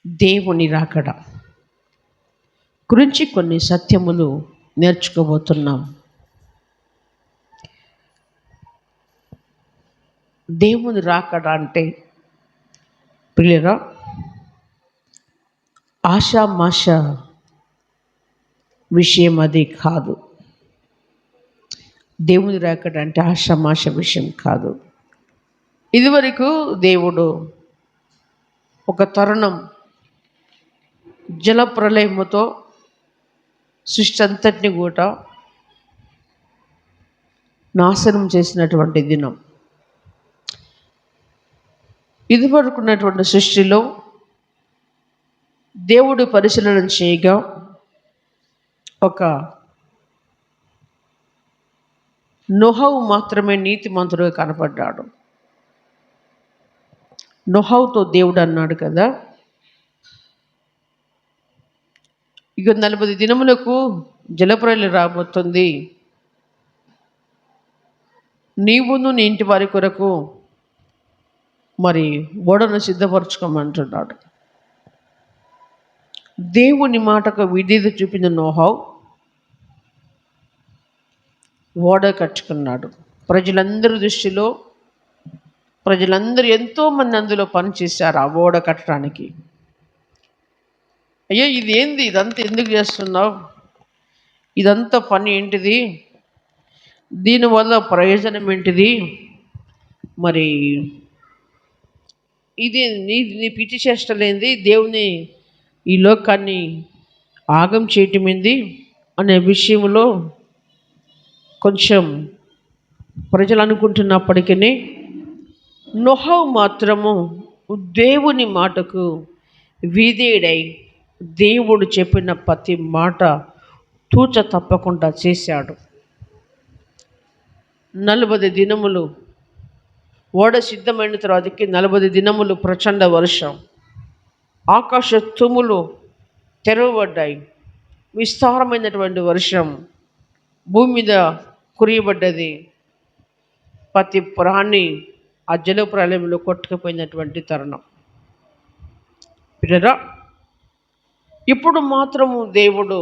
దేవుని రాకడ గురించి కొన్ని సత్యములు నేర్చుకోబోతున్నాం. దేవుని రాకడ అంటే ప్రియురా ఆషామాష విషయం అది కాదు. దేవుని రాకడ అంటే ఆషామాష విషయం కాదు. ఇదివరకు దేవుడు ఒక తరుణం జలప్రలయముతో సృష్టి అంతటిని కూడా నాశనం చేసినటువంటి దినం. ఇదివరకున్నటువంటి సృష్టిలో దేవుడు పరిశీలన చేయగా ఒక నోహవు మాత్రమే నీతిమంతుడుగా కనపడ్డాడు. నోహవుతో దేవుడు అన్నాడు కదా, ఇక 40 దినములకు జలప్రలయం రాబోతుంది, నీవును నీ ఇంటి వారి కొరకు మరి ఓడను సిద్ధపరచుకోమంటున్నాడు. దేవుని మాటకు విధేయత చూపిన నోహవు ఓడ కట్టుకున్నాడు. ప్రజలందరి దృష్టిలో ప్రజలందరూ ఎంతోమంది అందులో పనిచేశారు ఆ ఓడ కట్టడానికి. అయ్యో ఇది ఏంది, ఇదంతా ఎందుకు చేస్తున్నావు, ఇదంతా పని ఏంటిది, దీనివల్ల ప్రయోజనం ఏంటిది, మరి ఇది నీ పిచ్చి చేష్టలేంది, దేవుని ఈ లోకాన్ని ఆగం చేయటం ఏంది అనే విషయంలో కొంచెం ప్రజలు అనుకుంటున్నప్పటికీ నోహవు మాత్రము దేవుని మాటకు విధేయుడై దేవుడు చెప్పిన ప్రతి మాట తూచ తప్పకుండా చేశాడు. 40 దినములు ఓడ సిద్ధమైన తర్వాతకి 40 దినములు ప్రచండ వర్షం, ఆకాశ తుమ్ములు తెరవబడ్డాయి, విస్తారమైనటువంటి వర్షం భూమి మీద కురియబడ్డది. ప్రతి ప్రాణి ఆ జల ప్రళయంలో కొట్టుకుపోయినటువంటి తరుణం. పిల్లరా, ఇప్పుడు మాత్రము దేవుడు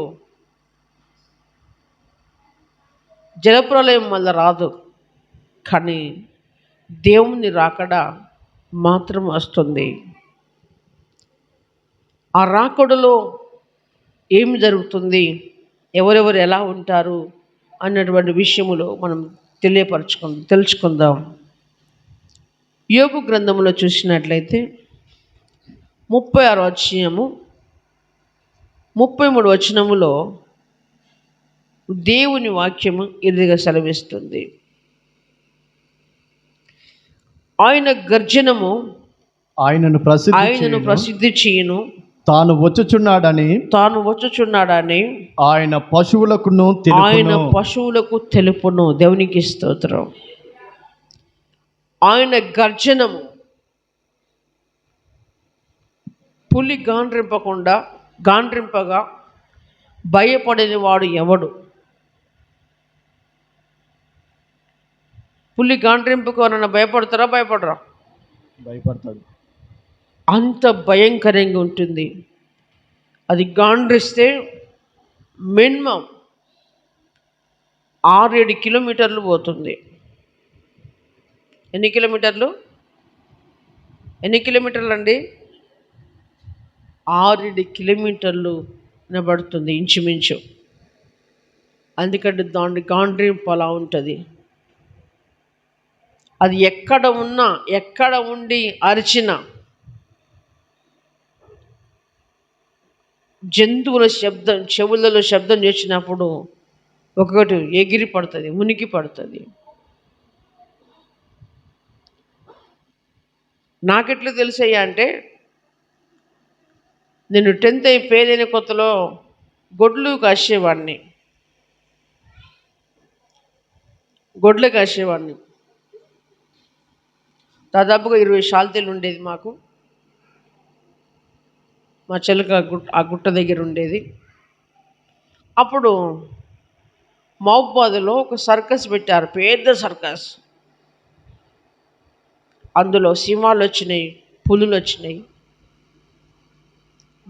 జలప్రలయం వల్ల రాదు, కానీ దేవుని రాకడ మాత్రం వస్తుంది. ఆ రాకడలో ఏమి జరుగుతుంది, ఎవరెవరు ఎలా ఉంటారు అన్నటువంటి విషయములో మనం తెలుసుకుందాం. యోబు గ్రంథంలో చూసినట్లయితే 36వ అధ్యాయము 33వ వచనములో దేవుని వాక్యము ఇదిగా సెలవిస్తుంది. ఆయన గర్జనము ఆయనను ప్రసిద్ధి చేయును, తాను వచ్చుచున్నాడని ఆయన పశువులకు తెలుపును. దేవునికి స్తోత్రం. ఆయన గర్జనము పులి గాండ్రింపగా భయపడని వాడు ఎవడు? పులి గాండ్రింపుకోనన్నా భయపడతారా? భయపడతాడు. అంత భయంకరంగా ఉంటుంది. అది గాండ్రిస్తే మినిమం 6-7 కిలోమీటర్లు పోతుంది. ఎన్ని కిలోమీటర్లు అండి? 6-7 కిలోమీటర్లు వినబడుతుంది ఇంచుమించు. అందుకంటే దాని గాండ్రింపు అలా ఉంటుంది. అది ఎక్కడ ఉండి అరిచిన జంతువుల శబ్దం చెవులలో శబ్దం చేసినప్పుడు ఒకటి ఎగిరి పడుతుంది, మునికి పడుతుంది. నాకెట్లా తెలుసయ్యా అంటే, నేను 10th ఫెయిల్ అయిన కొత్తలో గొడ్లు కాసేవాడిని. దాదాపుగా 20 శాల్తీలు ఉండేది మాకు. మా చెలుక ఆ గుట్ట దగ్గర ఉండేది. అప్పుడు మహబూబాబాద్లో ఒక సర్కస్ పెట్టారు, పెద్ద సర్కస్. అందులో సింహాలు వచ్చినాయి, పులులు వచ్చినాయి.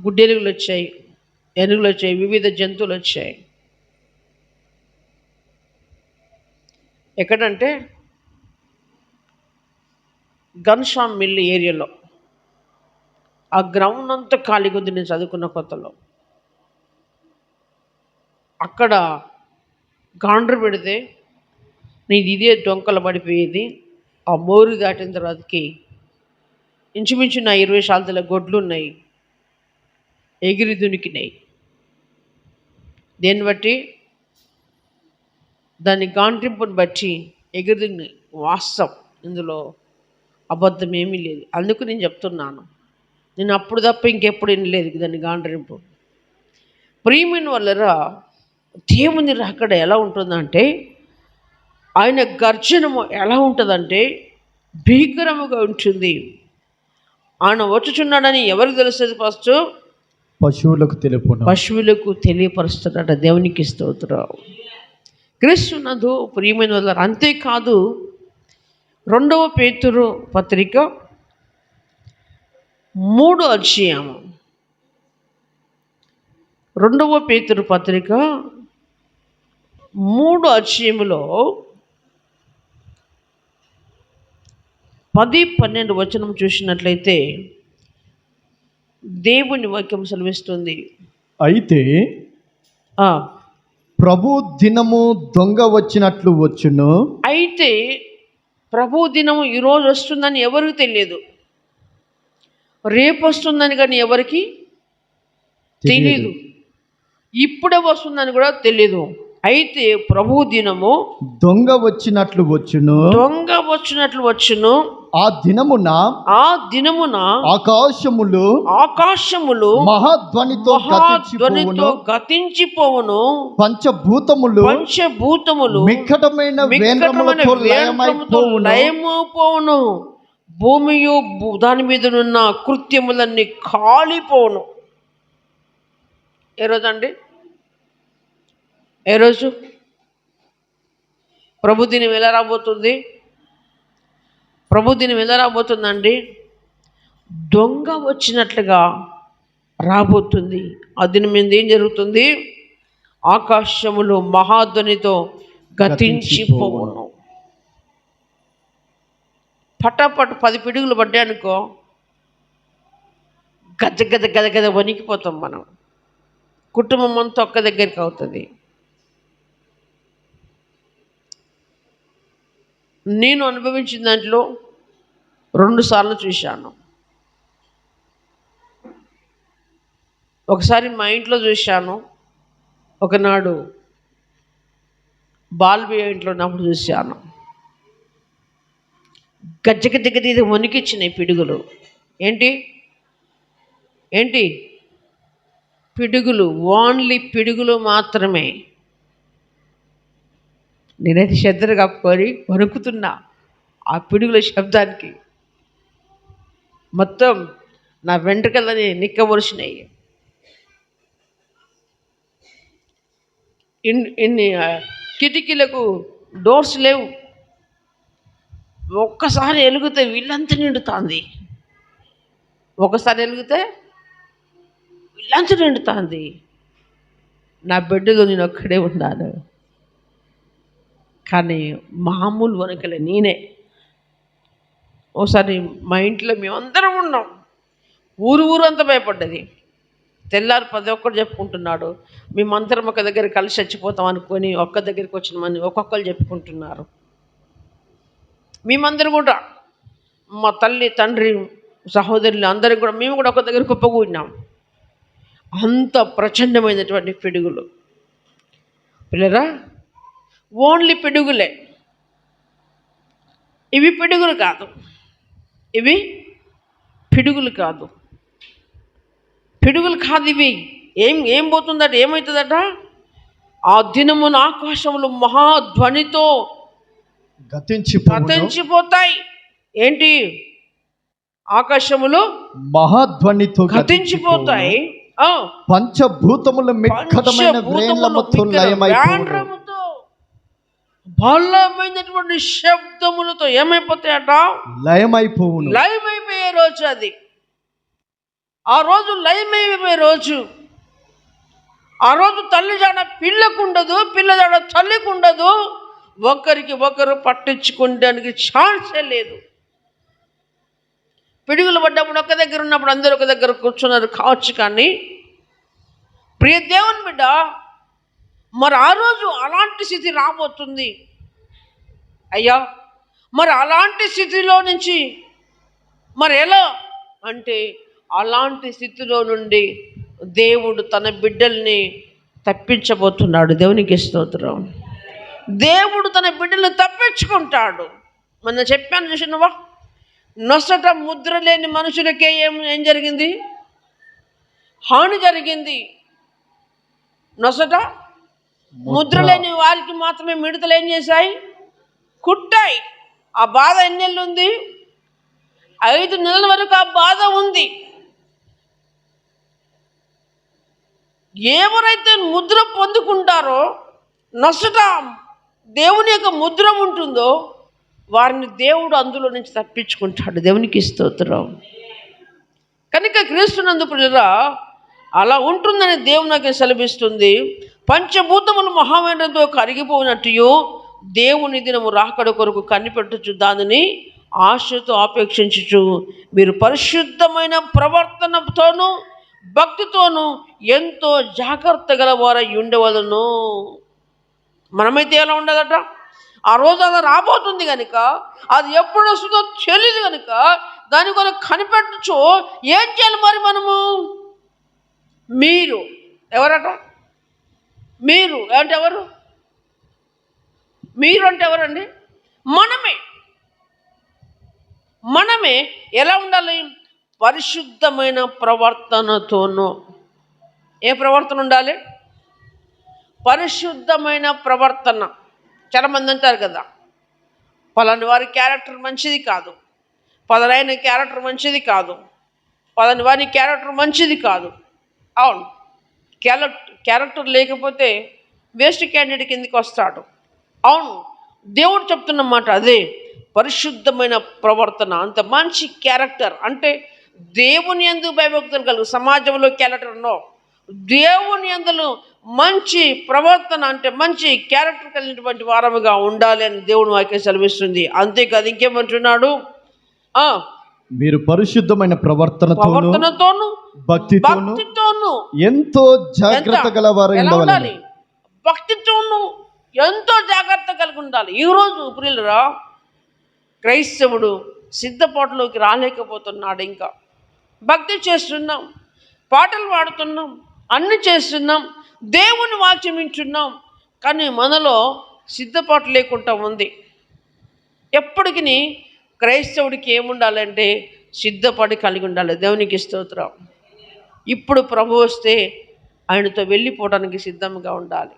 గుడ్డెలుగులు వచ్చాయి, ఏనుగులు వచ్చాయి, వివిధ జంతువులు వచ్చాయి. ఎక్కడంటే గన్షామ్ మిల్ ఏరియాలో. ఆ గ్రౌండ్ అంతా ఖాళీ కొద్ది నేను చదువుకున్న కొత్తలో. అక్కడ గాండ్రు పెడితే నీది ఇదే డొంకలు పడిపోయేది. ఆ మోరు దాటిన తర్వాతకి ఇంచుమించు నా 20 శాతాల గొడ్లు ఉన్నాయి, ఎగిరి దునికినాయి. దేన్ని బట్టి? దాని గాండ్రింపుని బట్టి ఎగిరి వాస్తవం, ఇందులో అబద్ధం ఏమీ లేదు. అందుకు నేను చెప్తున్నాను, నేను అప్పుడు తప్ప ఇంకెప్పుడు వినలేదు దాన్ని గాండ్రింపు. ప్రియమైన వాళ్ళరా, దేవుని రాకడ ఎలా ఉంటుందంటే, ఆయన గర్జనము ఎలా ఉంటుందంటే భీకరముగా ఉంటుంది. ఆయన వచ్చుచున్నాడని ఎవరికి తెలుస్తుంది? ఫస్ట్ పశువులకు తెలియపరుస్తున్నాడు. దేవునికి స్తోత్రం. క్రీస్తునందు ప్రియమైన వాళ్ళరా, అంతేకాదు 2వ పేతురు పత్రిక 3వ అధ్యాయము, 2వ పేతురు పత్రిక 3వ అధ్యాయములో 10-12 వచనం చూసినట్లయితే దేవుని వాక్యం సెలవిస్తుంది. అయితే ప్రభు దినము దొంగ వచ్చినట్లు వచ్చును. అయితే ప్రభు దినము ఈరోజు వస్తుందని ఎవరికి తెలియదు, రేపు వస్తుందని కానీ ఎవరికి తెలియదు, ఇప్పుడే వస్తుందని కూడా తెలియదు. అయితే ప్రభు దినము దొంగ వచ్చినట్లు వచ్చును. ఆ దినమున ఆకాశములు మహాధ్వనితో గతించిపోవును. పంచభూతములు మిక్కటమైన వేంద్రములతో లయమైపోవును. భూమియు దాని మీదనున్న కృత్యములన్నీ కాలిపోవును. ఏ రోజండి? ఏ రోజు? ప్రభుదినం ఎలా రాబోతుంది? ప్రభుదినం ఎలా రాబోతుందండి? దొంగ వచ్చినట్లుగా రాబోతుంది. ఆ దినం మీద ఏం జరుగుతుంది? ఆకాశములు మహాధ్వనితో గతించిపోవును. పటాపట్ 10 పిడుగులు పడ్డాయనుకో, గద గద గద గద వణికిపోతాం మనం. కుటుంబం అంతా ఒక్క దగ్గరికి అవుతుంది. నేను అనుభవించిన దాంట్లో 2 సార్లు చూశాను. ఒకసారి మా ఇంట్లో చూశాను, ఒకనాడు బాల్బియా ఇంట్లో ఉన్నప్పుడు చూశాను. గజ్జగ దగ్గర వణికిచ్చినాయి పిడుగులు. ఏంటి పిడుగులు? ఓన్లీ పిడుగులు మాత్రమే. నేనైతే శ్రద్ధలు కప్పుకొని వణుకుతున్నా ఆ పిడుగుల శబ్దానికి. మొత్తం నా వెంట్రుకలని నిక్కబొడిచినాయి. ఇన్ని కిటికీలకు డోర్స్ లేవు. ఒక్కసారి వెలిగితే వీళ్ళంతా నిండుతుంది. ఒకసారి వెలిగితే వీళ్ళంతా నిండుతుంది. నా బెడ్లో నేను ఒక్కడే ఉన్నాను. కానీ మామూలు వణకలే. నేనే ఓసారి మా ఇంట్లో మేమందరం ఉన్నాం, ఊరు అంతా భయపడ్డది. తెల్లారు 11 చెప్పుకుంటున్నాడు, మేమందరం ఒక దగ్గర కలిసి చచ్చిపోతాం అనుకొని ఒక్క దగ్గరికి వచ్చినామని ఒక్కొక్కరు చెప్పుకుంటున్నారు. మేమందరం కూడా, మా తల్లి తండ్రి సహోదరులు అందరం కూడా, మేము కూడా ఒక దగ్గర కుప్పకూడినాం. అంత ప్రచండమైనటువంటి పిడుగులు. పిల్లరా, ఓన్లీ పిడుగులే. ఇవి పిడుగులు కాదు, ఇవి పిడుగులు కాదు, పిడుగులు కాదు ఇవి. ఏం పోతుందట? ఏమవుతుందట? ఆ దినమున ఆకాశములు మహాధ్వనితో గతించిపోతాయి. ఏంటి? ఆకాశములు మహాధ్వనితో గతించిపోతాయి. పంచభూతములు మిక్కటమైన వేండ్రముతో బలమైనటువంటి శబ్దములతో ఏమైపోతాయట? లయమైపోయే రోజు అది. ఆ రోజు లయమైపోయే రోజు. ఆ రోజు తల్లి జాడ పిల్లకు ఉండదు, పిల్ల జాడ తల్లికి ఉండదు. ఒకరికి ఒకరు పట్టించుకోవడానికి ఛాన్సే లేదు. పిడుగులు పడ్డప్పుడు ఒక దగ్గర ఉన్నప్పుడు అందరూ ఒక దగ్గర కూర్చున్నారు కావచ్చు, కానీ ప్రియ దేవుని బిడ్డ, మరి ఆ రోజు అలాంటి స్థితి రాబోతుంది అయ్యా. మరి అలాంటి స్థితిలో నుంచి మరి ఎలా అంటే, అలాంటి స్థితిలో నుండి దేవుడు తన బిడ్డల్ని తప్పించబోతున్నాడు. దేవునికి స్తోత్రం. దేవుడు తన బిడ్డల్ని తప్పించుకుంటాడు. మొన్న చెప్పాను చూసినవా, నొసట ముద్ర లేని మనుషులకే ఏం జరిగింది? హాని జరిగింది. నొసట ముద్ర లేని వారికి మాత్రమే మిడతలు ఏం చేశాయి? కుట్టాయి. ఆ బాధ ఎన్ని నెలలు ఉంది? 5 నెలల వరకు ఆ బాధ ఉంది. ఎవరైతే ముద్ర పొందుకుంటారో, నొసట దేవుని యొక్క ముద్ర ఉంటుందో, వారిని దేవుడు అందులో నుంచి తప్పించుకుంటాడు. దేవునికి స్తోత్రం. కనుక క్రీస్తునందు ప్రియులారా, అలా ఉంటుందని దేవుడు నాకు సెలవిస్తుంది. పంచభూతములు మహావేంద్రంతో కరిగిపోయినట్టు దేవుని దినము రాకడ కొరకు కనిపెట్టుచు దానిని ఆశతో ఆపేక్షించుచు మీరు పరిశుద్ధమైన ప్రవర్తనతోనూ భక్తితోనూ ఎంతో జాగ్రత్త గలవారై ఉండవలను. మనమైతే ఎలా ఉండదట? ఆ రోజు అలా రాబోతుంది కనుక, అది ఎప్పుడు వస్తుందో తెలియదు కనుక దాని కొరకు కనిపెట్టచ్చు. ఏం చేయాలి మరి మనము? మీరు ఎవరట? మీరు అంటే ఎవరు? మీరు అంటే ఎవరండి? మనమే ఎలా ఉండాలి? పరిశుద్ధమైన ప్రవర్తనతోనూ. ఏ ప్రవర్తన ఉండాలి? పరిశుద్ధమైన ప్రవర్తన. చాలామంది అంటారు కదా, పలాని వారి క్యారెక్టర్ మంచిది కాదు, పలానా క్యారెక్టర్ మంచిది కాదు, పలాని వారి క్యారెక్టర్ మంచిది కాదు. అవును, క్యారెక్టర్ లేకపోతే వేస్ట్ క్యాండిడేట్ కిందకి వస్తాడు. అవును, దేవుడు చెప్తున్న మాట అదే. పరిశుద్ధమైన ప్రవర్తన, అంత మంచి క్యారెక్టర్ అంటే దేవుని యందు భయభక్తులు కలుగు. సమాజంలో క్యారెక్టర్ ఉన్నో, దేవుని యందు మంచి ప్రవర్తన అంటే మంచి క్యారెక్టర్ కలిగినటువంటి వారముగా ఉండాలి అని దేవుని వాక్యం సెలవిస్తుంది. అంతేకాదు, ఇంకేమంటున్నాడు? మీరు పరిశుద్ధమైన ప్రవర్తనతోను భక్తితోను ఎంతో జాగ్రత్త గలవారై ఉండాలి. భక్తితోను ఎంతో జాగ్రత్త కలిగి ఉండాలి. ఈరోజు ప్రియులరా, క్రైస్తవుడు సిద్ధపాటులోకి రాలేకపోతున్నాడు. ఇంకా భక్తి చేస్తున్నాం, పాటలు పాడుతున్నాం, అన్ని చేస్తున్నాం, దేవుని వాక్యం వింటున్నాం, కానీ మనలో సిద్ధపాటు లేకుండా ఉంది. ఎప్పటికీ క్రైస్తవుడికి ఏముండాలంటే సిద్ధపడి కలిగి ఉండాలి. దేవునికి స్తోత్రం. ఇప్పుడు ప్రభు వస్తే ఆయనతో వెళ్ళిపోవడానికి సిద్ధంగా ఉండాలి.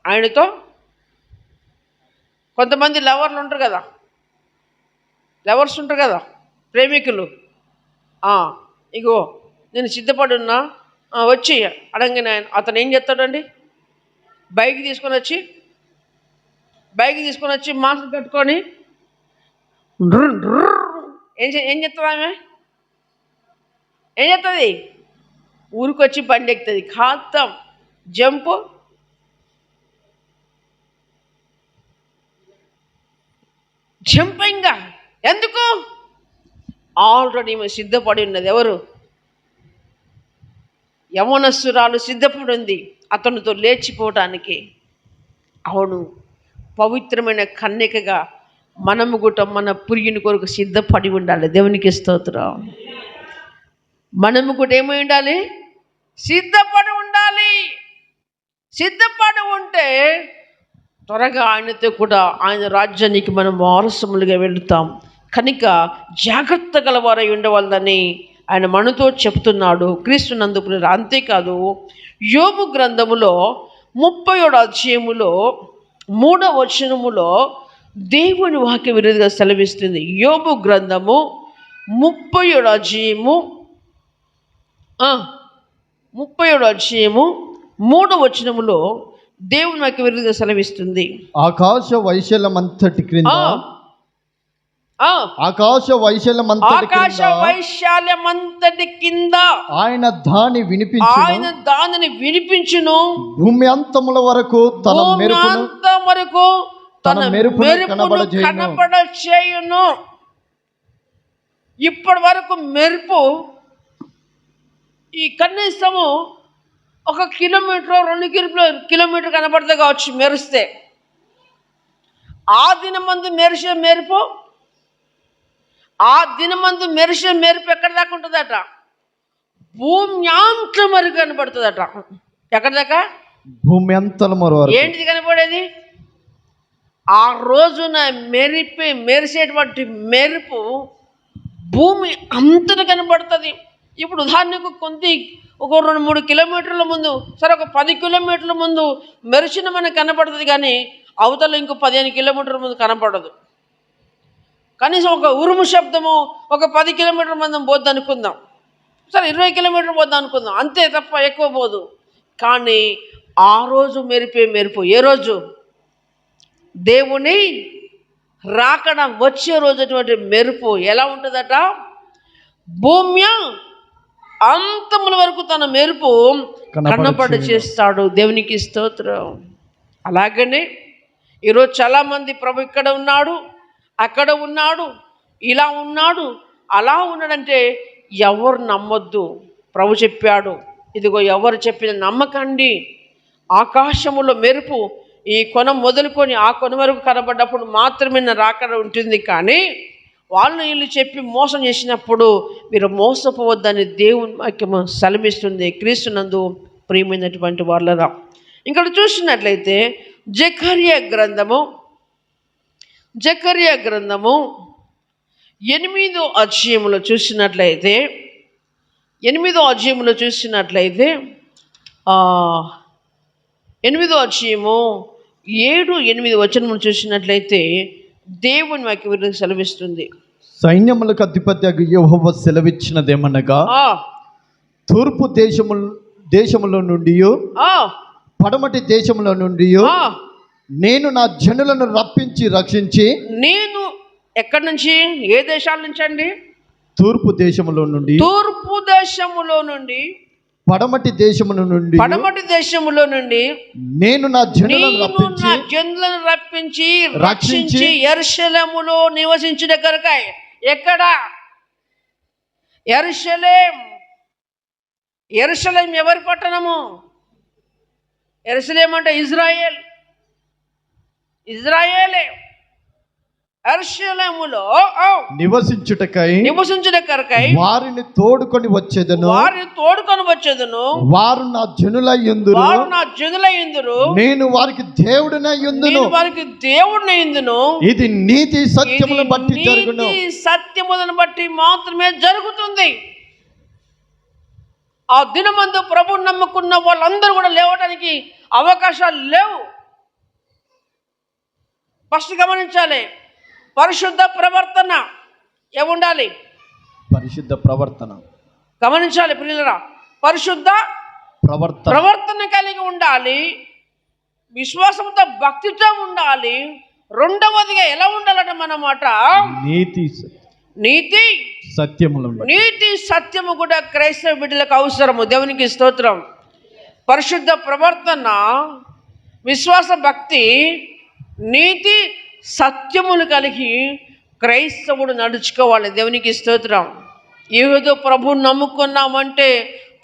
ఆయనతో కొంతమంది లవర్స్ ఉంటారు కదా, ప్రేమికులు. ఇగో నేను సిద్ధపడి ఉన్నా, వచ్చి అడగని అతను ఏం చేస్తాడండి? బైక్ తీసుకొని వచ్చి మాస్క్ కట్టుకొని ఏం చేస్తుంది ఆమె? ఏం చేస్తుంది? ఊరికొచ్చి బండి ఎక్కుతుంది, ఖాతం జంపు. జంపింగా ఎందుకు? ఆల్రెడీ సిద్ధపడి ఉన్నది. ఎవరు? యవనస్తురాలు సిద్ధపడి ఉంది అతనితో లేచిపోవటానికి. అవును, పవిత్రమైన కన్యకగా మనము కూడా మన ప్రియుని కొరకు సిద్ధపడి ఉండాలి. దేవునికి స్తోత్రం. మనము కూడా ఏమై ఉండాలి? సిద్ధపడి ఉండాలి. సిద్ధపడి ఉంటే త్వరగా ఆయనతో కూడా ఆయన రాజ్యానికి మనం వారసులుగా వెళుతాం. కనుక జాగ్రత్త గలవారై ఉండవాలని ఆయన మనతో చెప్తున్నాడు క్రీస్తునందు. అంతేకాదు, యోబు గ్రంథములో 37వ అధ్యాయములో 3వ వచనములో దేవుని వాక్య విరుద్ధంగా సెలవిస్తుంది. యోబు గ్రంథము 37వ అధ్యాయము 3వ వచనములో దేవుని వాక్య విరుద్ధంగా సెలవిస్తుంది. ఆకాశ వైశాల్యమంతటి క్రింద ఆకాశ ఆకాశ వైశాల్యమంతటి కింద ఆయన దానిని వినిపించును. భూమి అంతముల వరకు తన మెరుపును కనబడ చేయును. ఇప్పటి వరకు మెరుపు ఈ కనీసము 1 కిలోమీటర్ 2 కిలోమీటర్ కనబడుతుంది కావచ్చు మెరిస్తే. ఆ దినమందు మెరిసే మెరుపు ఎక్కడి దాకా ఉంటుందట? భూమి అంతం వరకు కనబడుతుందట. ఎక్కడి దాకా? భూమి అంతల వరకు. ఏంటిది కనబడేది? ఆ రోజున మెరిసేటువంటి మెరుపు భూమి అంతట కనబడుతుంది. ఇప్పుడు ఉదాహరణకు ఒక 2-3 కిలోమీటర్ల ముందు, సరే ఒక 10 కిలోమీటర్ల ముందు మెరిసిన మనకు కనపడుతుంది, కానీ అవతల ఇంకో 15 కిలోమీటర్ల ముందు కనపడదు. కనీసం ఒక ఉరుము శబ్దము ఒక 10 కిలోమీటర్ల మందం పోద్ది అనుకుందాం, సరే 20 కిలోమీటర్లు పోద్దాం అనుకుందాం, అంతే తప్ప ఎక్కువ పోదు. కానీ ఆ రోజు మెరుపు ఏ రోజు? దేవుని రాకడ వచ్చే రోజు అటువంటి మెరుపు ఎలా ఉంటుందట? భూమి అంతముల వరకు తన మెరుపు కనబడ చేస్తాడు. దేవునికి స్తోత్రం. అలాగనే ఈరోజు చాలామంది ప్రభు ఇక్కడ ఉన్నాడు, అక్కడ ఉన్నాడు, ఇలా ఉన్నాడు, అలా ఉన్నాడంటే ఎవరు నమ్మొద్దు. ప్రభు చెప్పాడు, ఇదిగో ఎవరు చెప్పిన నమ్మకండి. ఆకాశములో మెరుపు ఈ కొన మొదలుకొని ఆ కొన వరకు కనబడ్డప్పుడు మాత్రమే నా రాకడ ఉంటుంది. కానీ వాళ్ళు వీళ్ళు చెప్పి మోసం చేసినప్పుడు మీరు మోసపోవద్దని దేవుని వాక్యము సెలవిస్తుంది. క్రీస్తునందు ప్రియమైనటువంటి వాళ్ళరా, ఇక్కడ చూసినట్లయితే జకర్యా గ్రంథము 8వ అధ్యాయములో చూసినట్లయితే 8వ అధ్యాయము 7-8 వచనములు చూసినట్లయితే దేవుని వాక్యం సెలవిస్తుంది. సైన్యములకు అధిపతి యెహోవా సెలవిచ్చినదేమనగా, తూర్పు దేశములో నుండి పడమటి దేశములో నుండి నేను నా జనులను రక్షించి. నేను ఎక్కడి నుంచి? ఏ దేశాల నుంచి అండి? తూర్పు దేశములో నుండి పడమటి దేశములో నుండి నేను నా జనులను రక్షించి యెరూషలేములో నివసించుట కొరకై. ఎక్కడ? యెరూషలేం ఎవరి పట్టణము? యెరూషలేం అంటే ఇజ్రాయేలే. యెరూషలేములో నివసించుటకై వారిని తోడుకొని వచ్చేదను. వారు నా జనులై యుందురు. నేను వారికి దేవుడినై యుందును. ఇది నీతి సత్యములను బట్టి మాత్రమే జరుగుతుంది. ఆ దినమందు ప్రభు నమ్ముకున్న వాళ్ళందరూ కూడా లేవడానికి అవకాశాలు లేవు. ఫస్ట్ గమనించాలి, పరిశుద్ధ ప్రవర్తన ఏముండాలి? పరిశుద్ధ ప్రవర్తన గమనించాలి ప్రియులరా. పరిశుద్ధ ప్రవర్తన కలిగి ఉండాలి, విశ్వాసంతో భక్తితో ఉండాలి. రెండవదిగా ఎలా ఉండాలంటే మనమాట నీతి సత్యము కూడా క్రైస్తవ బిడ్డలకు అవసరము. దేవునికి స్తోత్రం. పరిశుద్ధ ప్రవర్తన, విశ్వాస, భక్తి, నీతి సత్యములు కలిగి క్రైస్తవుడు నడుచుకోవాలి. దేవునికి స్తోత్రం. ఏదో ప్రభువుని నమ్ముకున్నామంటే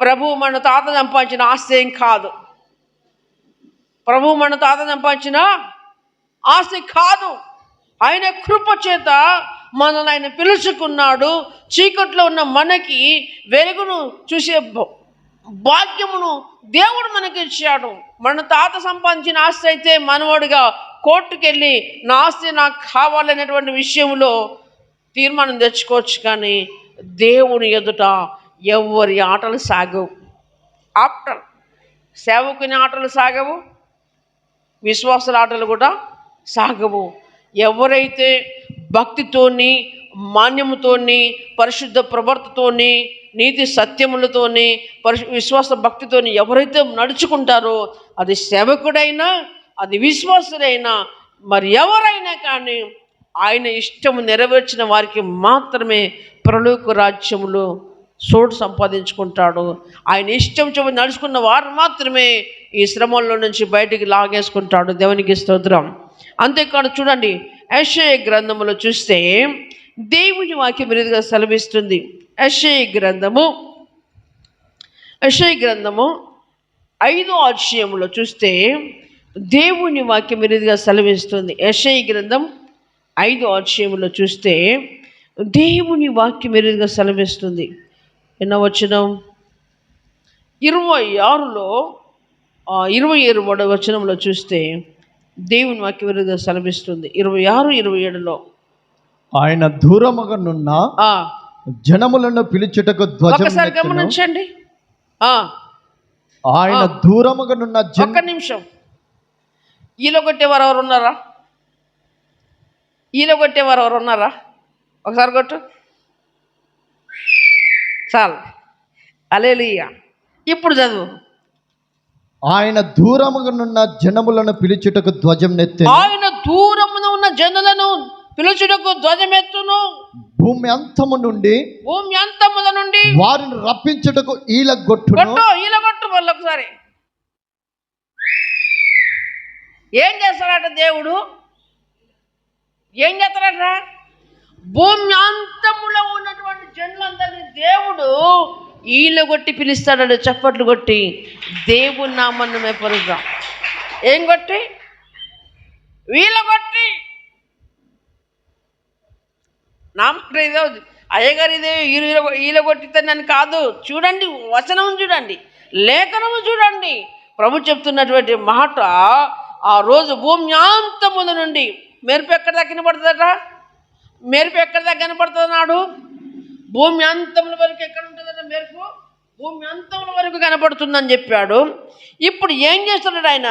ప్రభు మన తాత సంపాదించిన ఆస్తి ఏం కాదు. ప్రభు మన తాత సంపాదించిన ఆస్తి కాదు. ఆయన కృప చేత మనల్ని ఆయన పిలుచుకున్నాడు. చీకట్లో ఉన్న మనకి వెలుగును చూసే భాగ్యమును దేవుడు మనకి ఇచ్చాడు. మన తాత సంపాదించిన ఆస్తి అయితే మనవాడుగా కోర్టుకెళ్ళి నా ఆస్తి నాకు కావాలనేటువంటి విషయంలో తీర్మానం తెచ్చుకోవచ్చు. కానీ దేవుని ఎదుట ఎవరి ఆటలు సాగవు. ఆఫ్టర్ సేవకుని ఆటలు సాగవు, విశ్వాసాల ఆటలు కూడా సాగవు. ఎవరైతే భక్తితోని, మాన్యముతోని, పరిశుద్ధ ప్రవర్తతోని, నీతి సత్యములతోని, విశ్వాస భక్తితోని ఎవరైతే నడుచుకుంటారో అది సేవకుడైనా, అది విశ్వాసుడైనా, మరి ఎవరైనా కానీ ఆయన ఇష్టము నెరవేర్చిన వారికి మాత్రమే పరలోక రాజ్యములో చోటు సంపాదించుకుంటాడు. ఆయన ఇష్టం చెప్పి నడుచుకున్న వారు మాత్రమే ఈ శ్రమల్లో నుంచి బయటికి లాగేసుకుంటాడు. దేవునికి స్తోత్రం. అంతేకాదు చూడండి, యెషయా గ్రంథములో చూస్తే దేవుని వాక్యం విరిదిగా సెలవిస్తుంది. యెషయా గ్రంథము 5వ అధ్యాయములో చూస్తే దేవుని వాక్యం విరిదిగా సెలవిస్తుంది. యెషయా గ్రంథం 5వ అధ్యాయములో చూస్తే దేవుని వాక్యం విరిదిగా సెలవిస్తుంది. ఎన్నో వచనం? 26లో 27వ వచనంలో చూస్తే దేవుని వాక్యం విరిదిగా సెలవిస్తుంది. 26, 27లో ఆయన దూరముగనున్న జనములను పిలుచుటకు ధ్వజం ఒకసారి నెత్తెను. గమనించండి. ఆయన దూరముగనున్న ఒక్క నిమిషం. ఈలో కొట్టేవారు ఎవరు ఉన్నారా? ఈలో కొట్టేవారు ఎవరు ఉన్నారా? ఒకసారి కొట్టు. చాలు. హల్లెలూయా. ఇప్పుడు చదువు. ఆయన దూరముగనున్న జనములను పిలుచుటకు ధ్వజం నెత్తెను. ఆయన దూరమున ఉన్న జనులను పిలుచుటకు ధ్వజమెత్తును. భూమి అంతము నుండి వారిని రప్పించుటకు ఈలగొట్టును. ఈలగొట్టు. మళ్ళీ ఒకసారి ఏం చేస్తాడట దేవుడు? ఏం చేస్తాడట? భూమి అంతములో ఉన్నటువంటి జనులందరినీ దేవుడు ఈలగొట్టి పిలుస్తాడు. చప్పట్లు కొట్టి దేవుని నామమును మెప్పరుద్దాం. ఏం కొట్టి? వీలగొట్టి. నామాట ఇదే అయ్యగారు ఇదే ఈలగొట్టితేనని కాదు. చూడండి, వచనం చూడండి, లేఖనము చూడండి. ప్రభు చెప్తున్నటువంటి మాట, ఆ రోజు భూమ్యాంతముల నుండి మెరుపు ఎక్కడ దాకా కనపడుతుందట? మెరుపు ఎక్కడ దాకా కనపడుతున్నాడు? భూమి అంతముల వరకు ఎక్కడ ఉంటుందట మెరుపు? భూమి అంతముల వరకు కనపడుతుందని చెప్పాడు. ఇప్పుడు ఏం చేస్తున్నాడు ఆయన?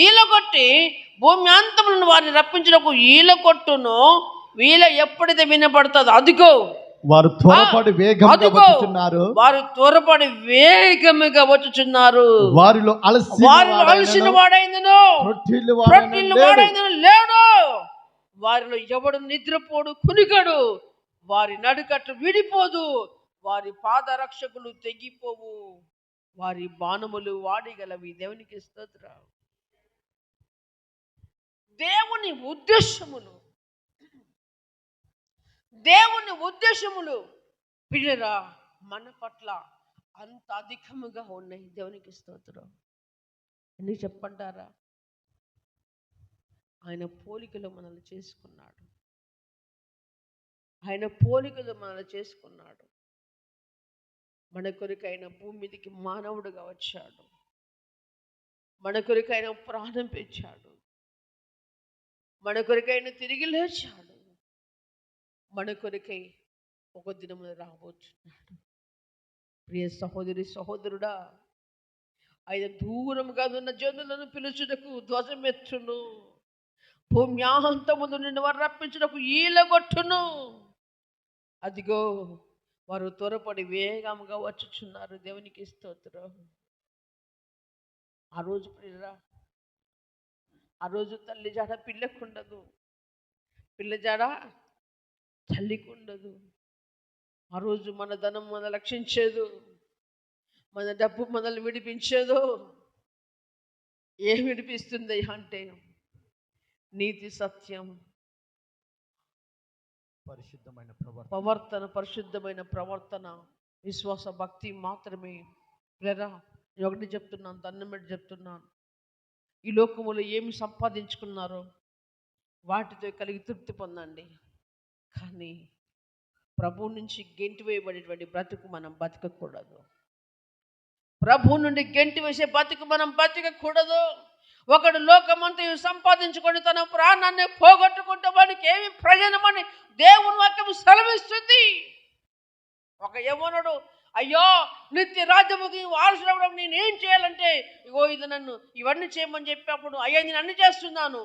ఈలగొట్టి భూమి అంతములను వారిని రప్పించడానికి ఈలకొట్టును. వీళ్ళ ఎప్పుడైతే వినపడుతుందో అదిగో వారు త్వరపడి వేగముగా వచ్చుచున్నారు. వారిలో అలసిన వాడైందును లేడు. వారిలో ఎవడు నిద్రపోడు, కునికడు. వారి నడుకట్లు విడిపోదు. వారి పాదరక్షకులు తెగిపోవు. వారి బాణములు వాడిగలవి. దేవునికి స్తోత్రం. దేవుని ఉద్దేశములు పిల్లరా మన పట్ల అంత అధికముగా ఉన్నాయి. దేవునికి స్తోత్రం. అని చెప్పంటారా? ఆయన పోలికలో మనల్ని చేసుకున్నాడు. మన కొరకైన భూమి మీదకి మానవుడుగా వచ్చాడు. మన కొరకైన ప్రాణం పెంచాడు. మన కొరకైన తిరిగి లేచాడు. మన కొరకై ఒక దినమున రాబోతున్నాడు. ప్రియ సహోదరి సహోదరుడా, ఆయన దూరంగా ఉన్న జనులను పిలుచుటకు ధ్వజమెత్తును. భూమ్యాంతముల నుండి వారు రప్పించుటకు ఈలగొట్టును. అదిగో వారు త్వరపడి వేగముగా వచ్చుచున్నారు. దేవునికి స్తోత్రం. ఆ రోజు ప్రియురా, ఆ రోజు తల్లి జాడ పిల్లకుండదు, పిల్ల జాడ తల్లికుండదు. ఆ రోజు మన ధనం మన రక్షించేదు, మన డబ్బు మనల్ని విడిపించేదో. ఏం విడిపిస్తుంది అంటే నీతి, సత్యం, పరిశుద్ధమైన ప్రవర్తన, విశ్వాస, భక్తి మాత్రమే. లేదా ఒకటి చెప్తున్నాను, దండం పెట్టి చెప్తున్నాను, ఈ లోకములో ఏమి సంపాదించుకున్నారో వాటితో కలిగి తృప్తి పొందండి. కానీ ప్రభు నుంచి గెంటి వేయబడేటువంటి బ్రతుకు మనం బతకకూడదు. ప్రభు నుండి గెంటి వేసే బతుకు మనం బతకకూడదు. ఒకడు లోకమంతా సంపాదించుకొని తన ప్రాణాన్ని పోగొట్టుకుంటే వాడికి ఏమి ప్రయోజనమని దేవుని వాక్యం సెలవిస్తుంది. ఒక యవ్వనుడు, అయ్యో నిత్య రాజ్యముకి వారసుడవడం నేనేం చేయాలంటే, ఇగో ఇది నన్ను ఇవన్నీ చేయమని చెప్పినప్పుడు, అయ్యా నేను అన్ని చేస్తున్నాను,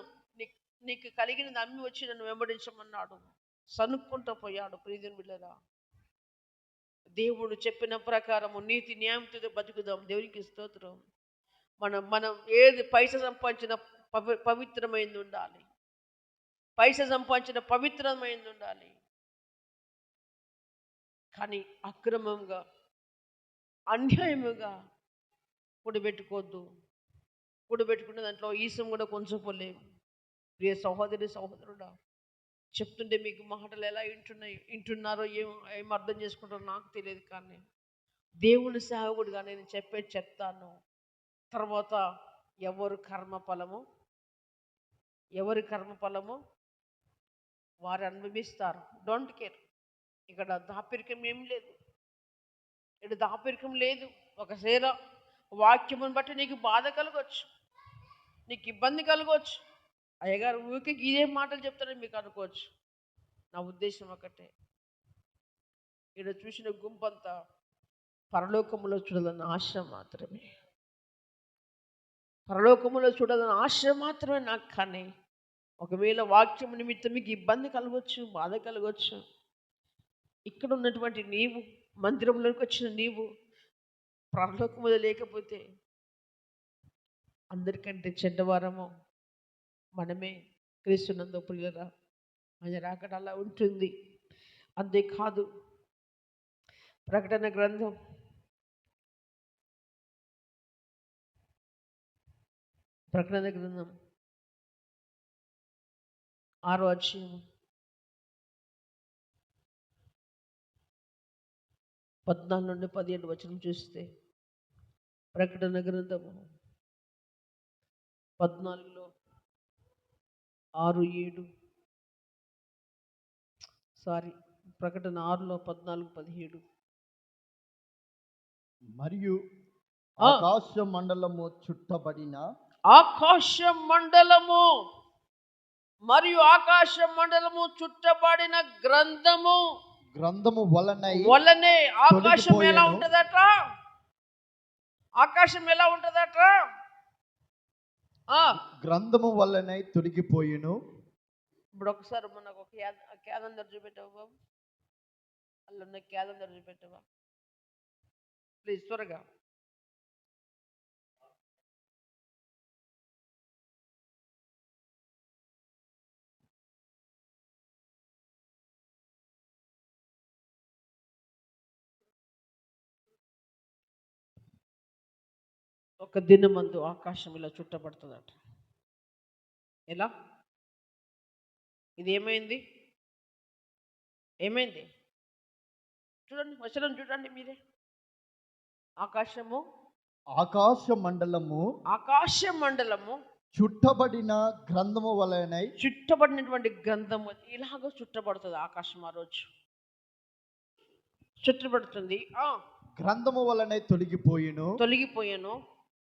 నీకు కలిగినది అమ్మి వచ్చి నన్ను వెంబడించమన్నాడు. సనుక్కుంటూ పోయాడు. ప్రియమైన బిడ్డలారా, దేవుడు చెప్పిన ప్రకారము నీతి న్యాయంతో బతుకుదాం. దేవునికి స్తోత్రం. మనం ఏది పైసా సంపాదించిన పవిత్రమైంది ఉండాలి. పైసా సంపాదించిన పవిత్రమైనది ఉండాలి. కానీ అక్రమంగా అన్యాయముగా కూడబెట్టుకోవద్దు. కూడబెట్టుకున్న దాంట్లో ఈసం కూడా కొంచెం పోలేవు. ప్రియ సహోదరి సహోదరుడా, చెప్తుంటే మీకు మాటలు ఎలా వింటున్నారో ఏం అర్థం చేసుకుంటారో నాకు తెలియదు. కానీ దేవుని సేవకుడిగా నేను చెప్తాను. తర్వాత ఎవరి కర్మఫలము వారు అనుభవిస్తారు. Don't care. ఇక్కడ దాపరికం ఏం లేదు. ఇక్కడ దాపరికం లేదు. ఒకసేర వాక్యమును బట్టి నీకు బాధ కలగవచ్చు, నీకు ఇబ్బంది కలగవచ్చు. అయ్యగారు ఊరికి ఇదే మాటలు చెప్తారని మీకు అనుకోవచ్చు. నా ఉద్దేశం ఒకటే, ఇక్కడ చూసిన గుంపంతా పరలోకములో చూడాలన్న ఆశ మాత్రమే. పరలోకములో చూడాలన్న ఆశ మాత్రమే నాకు. కానీ ఒకవేళ వాక్యం నిమిత్తం మీకు ఇబ్బంది కలగవచ్చు, బాధ కలగవచ్చు. ఇక్కడ ఉన్నటువంటి నీవు, మందిరంలోకి వచ్చిన నీవు పరలోకములో లేకపోతే అందరికంటే చెడ్డవారము మనమే. క్రీస్తునందు ప్రియులారా, ఆయన రాకడ అలా ఉంటుంది. అంతేకాదు, ప్రకటన గ్రంథం 6వ అధ్యాయం 14 నుండి 17 వచనం చూస్తే, ప్రకటన గ్రంథము 14లో ప్రకటన 6లో 14, 17. మరియు ఆకాశ మండలము చుట్టబడిన గ్రంథము వలనే ఆకాశం ఎలా ఉంటదట? గ్రంథము వలనే తొలగిపోయిను. ఇప్పుడు ఒకసారి మనకు ఒక క్యాలెండర్ చూపెట్టావు బాబు, అల్లున్న క్యాలెండర్ చూపెట్టవా ప్లీజ్, త్వరగా. ఒక దినమందు ఆకాశం ఇలా చుట్టబడుతుందట. ఎలా? ఇది ఏమైంది? చూడండి, వచనం చూడండి మీరే. ఆకాశ మండలము చుట్టబడిన గ్రంథము వలన, చుట్టబడినటువంటి గ్రంథము ఇలాగ చుట్టబడుతుంది. ఆకాశం ఆ రోజు చుట్టబడుతుంది. గ్రంథము వలనే తొలగిపోయాను.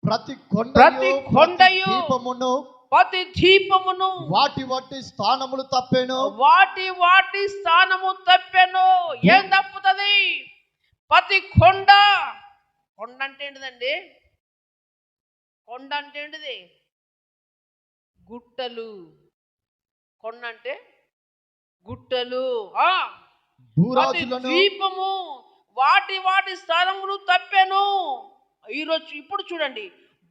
ప్రతి దీపమును వాటి స్థానములు తప్పెను. ఏం తప్పుతుంది? ప్రతి కొండ అంటే ఏంటిదండి? కొండ అంటే ఏంటిది? గుట్టలు. కొండ అంటే గుట్టలు. దీపము వాటి స్థానములు తప్పెను. ఇప్పుడు చూడండి,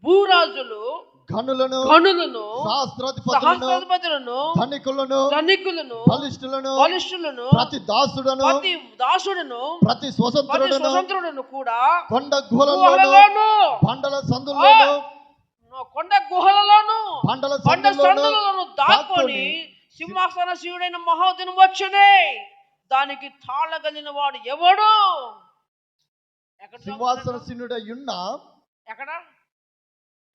భూరాజులు, గనులను, సహస్రాధిపతులను, ధనికులను, బలిష్ఠులను, ప్రతి దాసుడును, ప్రతి స్వతంత్రుడును కూడా కొండ గుహలలోను, బండల సందులలోను దాక్కుని సింహాసన శివుడైన మహాదినం వచ్చునే దానికి తాళగలిగిన వాడు ఎవడు? సింహాసనశీనుడయున్న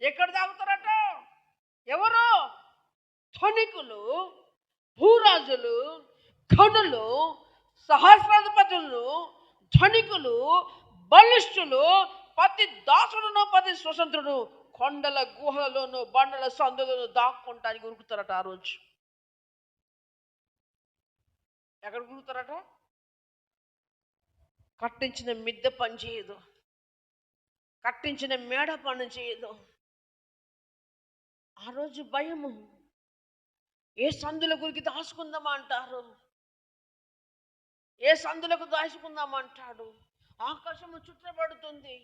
ఎక్కడ తాగుతారట? ఎవరు? ధనికులు, భూరాజులు, ఘనులు, సహస్రాధిపతులు, ధనికులు, బలిష్ఠులు, ప్రతి దాసుడును, ప్రతి స్వతంత్రుడు కొండల గుహలలోను, బండల సందులను దాక్కుంటానికి ఉరుకుతారట. ఆ రోజు ఎక్కడ ఉరుకుతారట? కట్టించిన మిద్దె పని చేయదు, కట్టించిన మేడ పని చేయదు. ఆ రోజు భయము. ఏ సందుల గురికి దాచుకుందామా అంటారు, ఏ సందులకు దాచుకుందామంటాడు. ఆకాశము చుట్టబడుతుంది,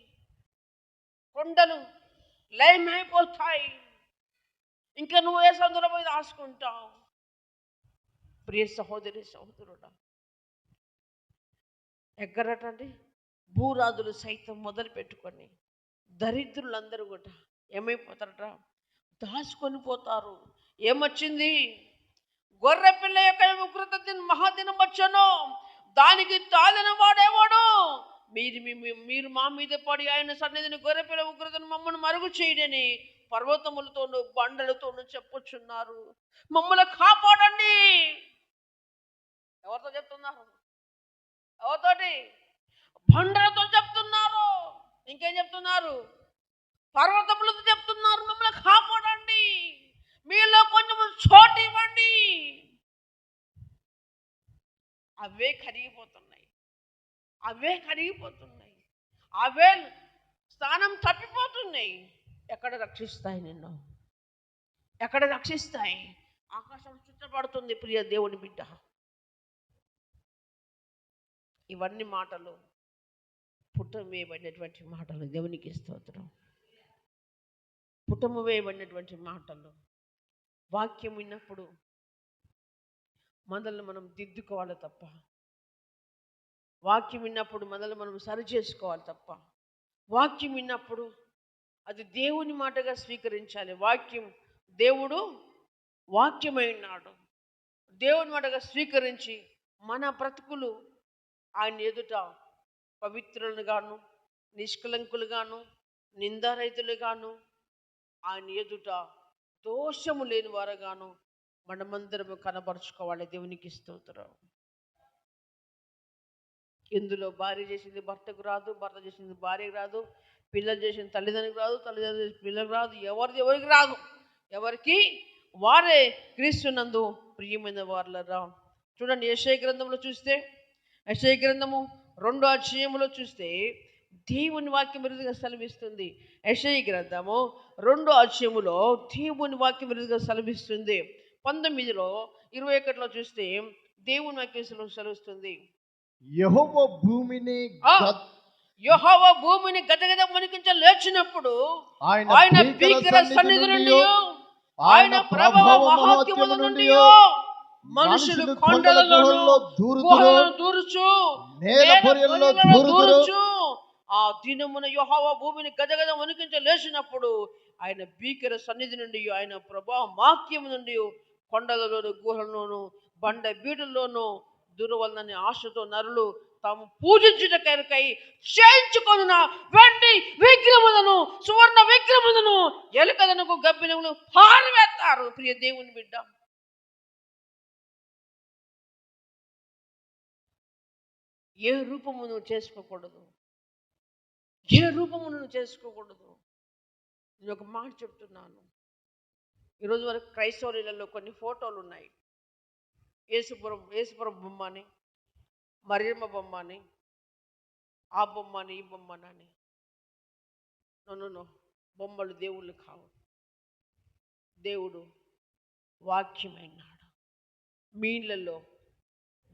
కొండలు లయమైపోతాయి. ఇంకా నువ్వు ఏ సందులో పోయి దాచుకుంటావు? ప్రియ సహోదరి సహోదరుడా, ఎక్కడటండి భూరాజులు సైతం మొదలు పెట్టుకొని దరిద్రులందరూ కూడా ఏమైపోతారట, దాచుకొని పోతారు. ఏమొచ్చింది? గొర్రె పిల్ల యొక్క ఉగ్రత మహాదినం వచ్చాను, దానికి తాలిన వాడేవాడు. మీరు మా మీద పడి ఆయన సన్నిధిని గొర్రె పిల్ల ఉగ్రతను మమ్మల్ని మరుగు చేయడని పర్వతములతోనూ బండలతోనూ చెప్పుచున్నారు. మమ్మల్ని కాపాడండి. ఎవరితో చెప్తున్నారు? ఎవరితోటి? బండలతో చెప్తున్నారు. ఇంకేం చెప్తున్నారు? పర్వతములతో చెప్తున్నారు. మమ్మల్ని కాపాడండి, మీలో కొంచెం చోటు ఇవ్వండి. అవే కరిగిపోతున్నాయి, అవే స్థానం తప్పిపోతున్నాయి. ఎక్కడ రక్షిస్తాయి నిన్ను? ఎక్కడ రక్షిస్తాయి? ఆకాశం చుట్టబడుతుంది ప్రియ దేవుని బిడ్డ. ఇవన్నీ మాటలు పుట్టము వేయబడినటువంటి మాటలు. దేవునికి స్తోత్రం. పుట్టము వేయబడినటువంటి మాటలు. వాక్యం విన్నప్పుడు మనల్ని మనం దిద్దుకోవాలి తప్ప, వాక్యం విన్నప్పుడు మనల్ని మనం సరి చేసుకోవాలి తప్ప, వాక్యం విన్నప్పుడు అది దేవుని మాటగా స్వీకరించాలి. దేవుడు వాక్యమై ఉన్నాడు. దేవుని మాటగా స్వీకరించి మన బ్రతుకులు ఆయన ఎదుట పవిత్రులుగాను, నిష్కలంకులుగాను, నిందారహితులుగాను, ఆయన ఎదుట దోషము లేని వారుగాను మనమందరము కనబరుచుకోవాలి. దేవునికి స్తోత్రం. ఇందులో భార్య చేసింది భర్తకు రాదు, భర్త చేసింది భార్యకు రాదు, పిల్లలు చేసింది తల్లిదండ్రులకు రాదు, తల్లిదండ్రులు చేసింది పిల్లలకు రాదు, ఎవరికి రాదు. ఎవరికి వారే క్రీస్తునందు ప్రియమైన వారులరా. చూడండి, యెషయా గ్రంథంలో చూస్తే, యెషయా గ్రంథము 2వ అధ్యాయములో చూస్తే దేవుని వాక్యం విరుద్ధంగా సెలవిస్తుంది. యెషయా గ్రంథము 2వ అధ్యాయములో దేవుని వాక్యం విరుద్ధంగా సెలవిస్తుంది. 19లో 21లో చూస్తే దేవుని వాక్యం సెలవిస్తుంది. యెహోవా భూమిని గదగద వణికించ లేచినప్పుడు ఆయన భీకర సన్నిధి నుండి, ఆయన ప్రభావ మహాత్యముల నుండి మనుషులు కొండలలో దూరుచు ఆ దినమున యెహోవా భూమిని గదగద వణికించ లేచినప్పుడు ఆయన భీకర సన్నిధి నుండి, ఆయన ప్రభావ మహాత్యము నుండి కొండలలోను గుహలలోను బండ బీడుల్లోనూ దూరవలనని ఆశతో నరులు తాము పూజించుటకై చేయించుకొనిన వెండి విగ్రహములను, సువర్ణ విగ్రహములను, ఎలుకలను, గబ్బినములు పారవేస్తారు. ప్రియ దేవుని బిడ్డ, ఏ రూపమును చేసుకోకూడదు, ఏ రూపమును చేసుకోకూడదు. నేను ఒక మాట చెప్తున్నాను. ఈరోజు వరకు క్రైస్తవులలో కొన్ని ఫోటోలు ఉన్నాయి. యేసుపురం బొమ్మ అని, మరియమ్మ బొమ్మ అని, ఆ బొమ్మ అని, ఈ బొమ్మని. నో, బొమ్మలు దేవుళ్ళు కావు. దేవుడు వాక్యమైనాడు. మీ ఇళ్ళల్లో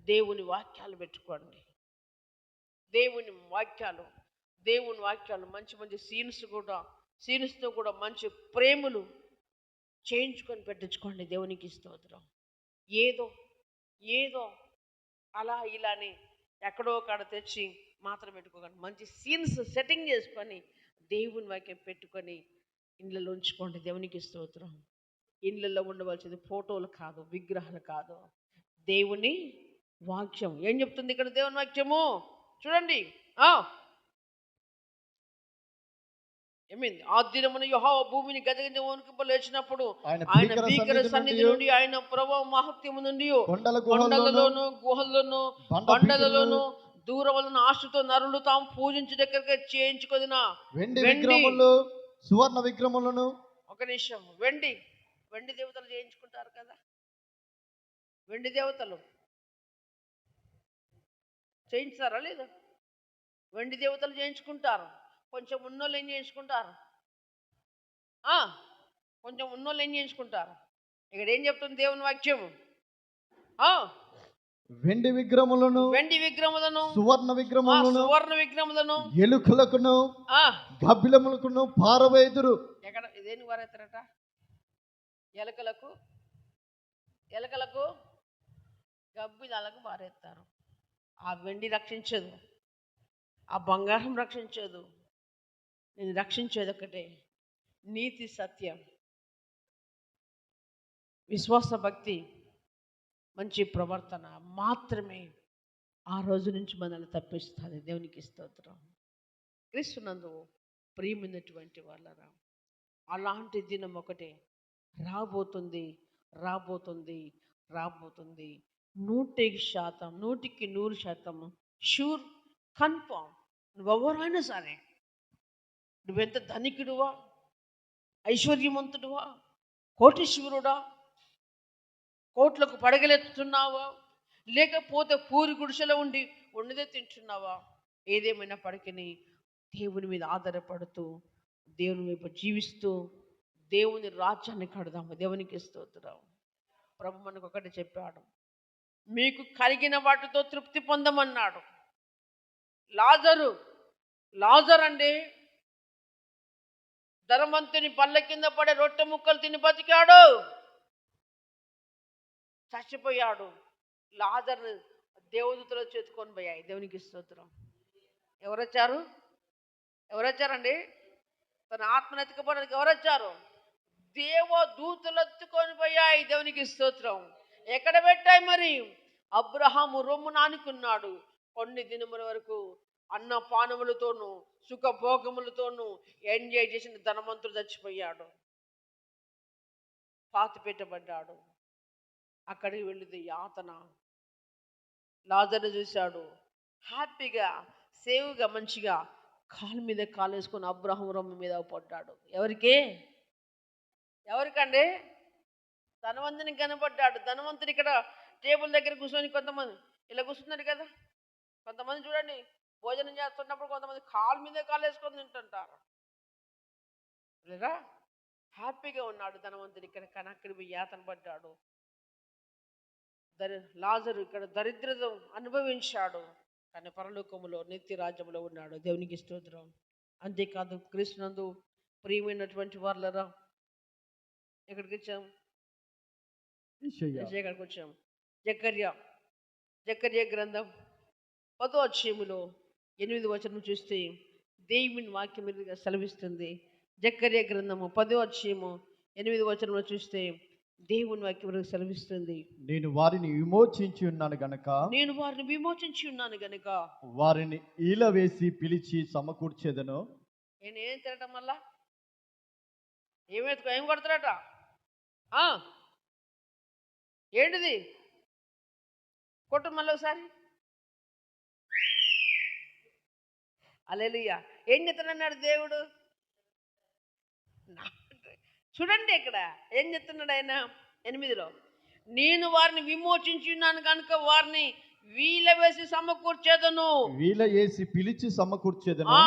దేవుని వాక్యాలు పెట్టుకోండి. దేవుని వాక్యాలు మంచి సీన్స్తో కూడా మంచి ప్రేమలు చేయించుకొని పెట్టించుకోండి. దేవునికి స్తోత్రం. ఏదో అలా ఇలాని ఎక్కడో కాడ తెచ్చి మాత్రం పెట్టుకోకండి. మంచి సీన్స్ సెట్టింగ్ చేసుకొని దేవుని వాక్యం పెట్టుకొని ఇండ్లలో ఉంచుకోండి. దేవునికి స్తోత్రం. ఇండ్లలో ఉండవలసింది ఫోటోలు కాదు, విగ్రహాలు కాదు, దేవుని వాక్యం. ఏం చెప్తుంది ఇక్కడ దేవుని వాక్యము? చూడండి, ఏమైంది? ఆ దినమున యెహోవా భూమిని గజగజ వణికింప లేచినప్పుడు ఆయన భీకర సన్నిధి నుండి, ఆయన ప్రభావ మహత్యము నుండి కొండలలోను గుహల్లోను బండలలోను దూరవలన ఆశతో నరులు తాము పూజించే దగ్గరగా చేయించుకొనిన వెండి విగ్రహములు, సువర్ణ విగ్రహములను. ఒక నిమిషం. వెండి దేవతలు చేయించుకుంటారు కదా. వెండి దేవతలు చేయించుతారా లేదా? వెండి దేవతలు చేయించుకుంటారు. కొంచెం ఉన్నోళ్ళు ఏం చేయించుకుంటారు? ఇక్కడ ఏం చెప్తుంది దేవుని వాక్యము? వెండి విగ్రహములను, సువర్ణ విగ్రహములను, ఎలుకలకును గబ్బిలములకును పారవేయుదురు. ఎక్కడ దేని వారెత్తారట? ఎలుకలకు గబ్బిలాలకు పారేస్తారు. ఆ వెండి రక్షించదు, ఆ బంగారం రక్షించదు. నేను రక్షించేది ఒకటే, నీతి సత్యం, విశ్వాస భక్తి, మంచి ప్రవర్తన మాత్రమే ఆ రోజు నుంచి మనల్ని తప్పిస్తుంది. దేవునికి స్తోత్రం. క్రీస్తునందు ప్రియమైనటువంటి వాళ్ళరా, అలాంటి దినం ఒకటే రాబోతుంది, రాబోతుంది, రాబోతుంది. 100%, 100% షూర్, కన్ఫామ్. నువ్వెవరైనా సరే, నువ్వెంత ధనికుడువా, ఐశ్వర్యవంతుడువా, కోటీశ్వరుడా, కోట్లకు పడగలెత్తుతున్నావా, లేకపోతే పూరి గుడిసెలో ఉండి ఉన్నదే తింటున్నావా, ఏదేమైనప్పటికీ దేవుని మీద ఆధారపడుతూ దేవుని వైపు జీవిస్తూ దేవుని రాజ్యాన్ని కడదాము. దేవునికి స్తోత్రం. ప్రభు మనకు ఒకటి చెప్పాడు, మీకు కలిగిన వాటితో తృప్తి పొందమన్నాడు. లాజరు అండి ధనవంతుని పళ్ళ కింద పడే రొట్టె ముక్కలు తిని బతికాడు, చచ్చిపోయాడు. లాజరు దేవదూతలు చేతుకొని పోయాయి. దేవునికి స్తోత్రం. ఎవరొచ్చారండి? తన ఆత్మను ఎత్తుకుపోవడానికి ఎవరొచ్చారు? దేవదూతలు ఎత్తుకొని పోయాయి. దేవునికి స్తోత్రం. ఎక్కడ పెట్టాయి మరి? అబ్రహాము రొమ్మున ఆనుకున్నాడు. కొన్ని దినముల వరకు అన్న పానములతోనూ సుఖభోగములతోనూ ఎంజాయ్ చేసిన ధనవంతుడు చచ్చిపోయాడు, పాతి పెట్టబడ్డాడు. అక్కడికి వెళ్ళింది యాతన. లాజరును చూశాడు, హ్యాపీగా సేవ్గా మంచిగా కాలు మీద కాలు వేసుకొని అబ్రహాము రొమ్ము మీద పడ్డాడు. ఎవరికండి? ధనవంతునికి కనపడ్డాడు. ధనవంతుడు ఇక్కడ టేబుల్ దగ్గర కూర్చొని, కొంతమంది ఇలా కూర్చున్నారు కదా, కొంతమంది చూడండి భోజనం చేస్తున్నప్పుడు కొంతమంది కాలు మీద కాలు వేసుకొని తింటుంటారు లేదా. హ్యాపీగా ఉన్నాడు ధనవంతుడు ఇక్కడ, కానీ అక్కడికి యాతన పడ్డాడు. లాజరు ఇక్కడ దరిద్రత అనుభవించాడు, కానీ పరలోకములో నిత్య రాజ్యంలో ఉన్నాడు. దేవునికి స్తోత్రం. అంతేకాదు క్రీస్తునందు ప్రియమైనటువంటి వాళ్ళరా, ఎక్కడికి వచ్చాం? ఎక్కడికి వచ్చాం? జకర్యా గ్రంథం 10వ అధ్యాయములో 8వ వచనం చూస్తే దేవుని వాక్యం మీదుగా సెలవిస్తుంది. జకర్యా గ్రంథము 10వ అధ్యాయము 8వ వచనంలో చూస్తే దేవుని వాక్యం సెలవిస్తుంది, నేను వారిని విమోచించి ఉన్నాను గనక వారిని ఈల వేసి పిలిచి సమకూర్చేదను. నేను ఏం తినటం వల్ల ఏం కొడతారట? ఏంటిది? కొట్టు మళ్ళీ ఒకసారి. హల్లెలూయా. ఏం చెప్తున్నాడు దేవుడు? చూడండి ఇక్కడ ఏం చెప్తున్నాడు ఆయన 8లో, నేను వారిని విమోచించి ఉన్నాను కనుక వారిని వీల వేసి సమకూర్చేదను. వీల వేసి పిలిచి సమకూర్చేదను.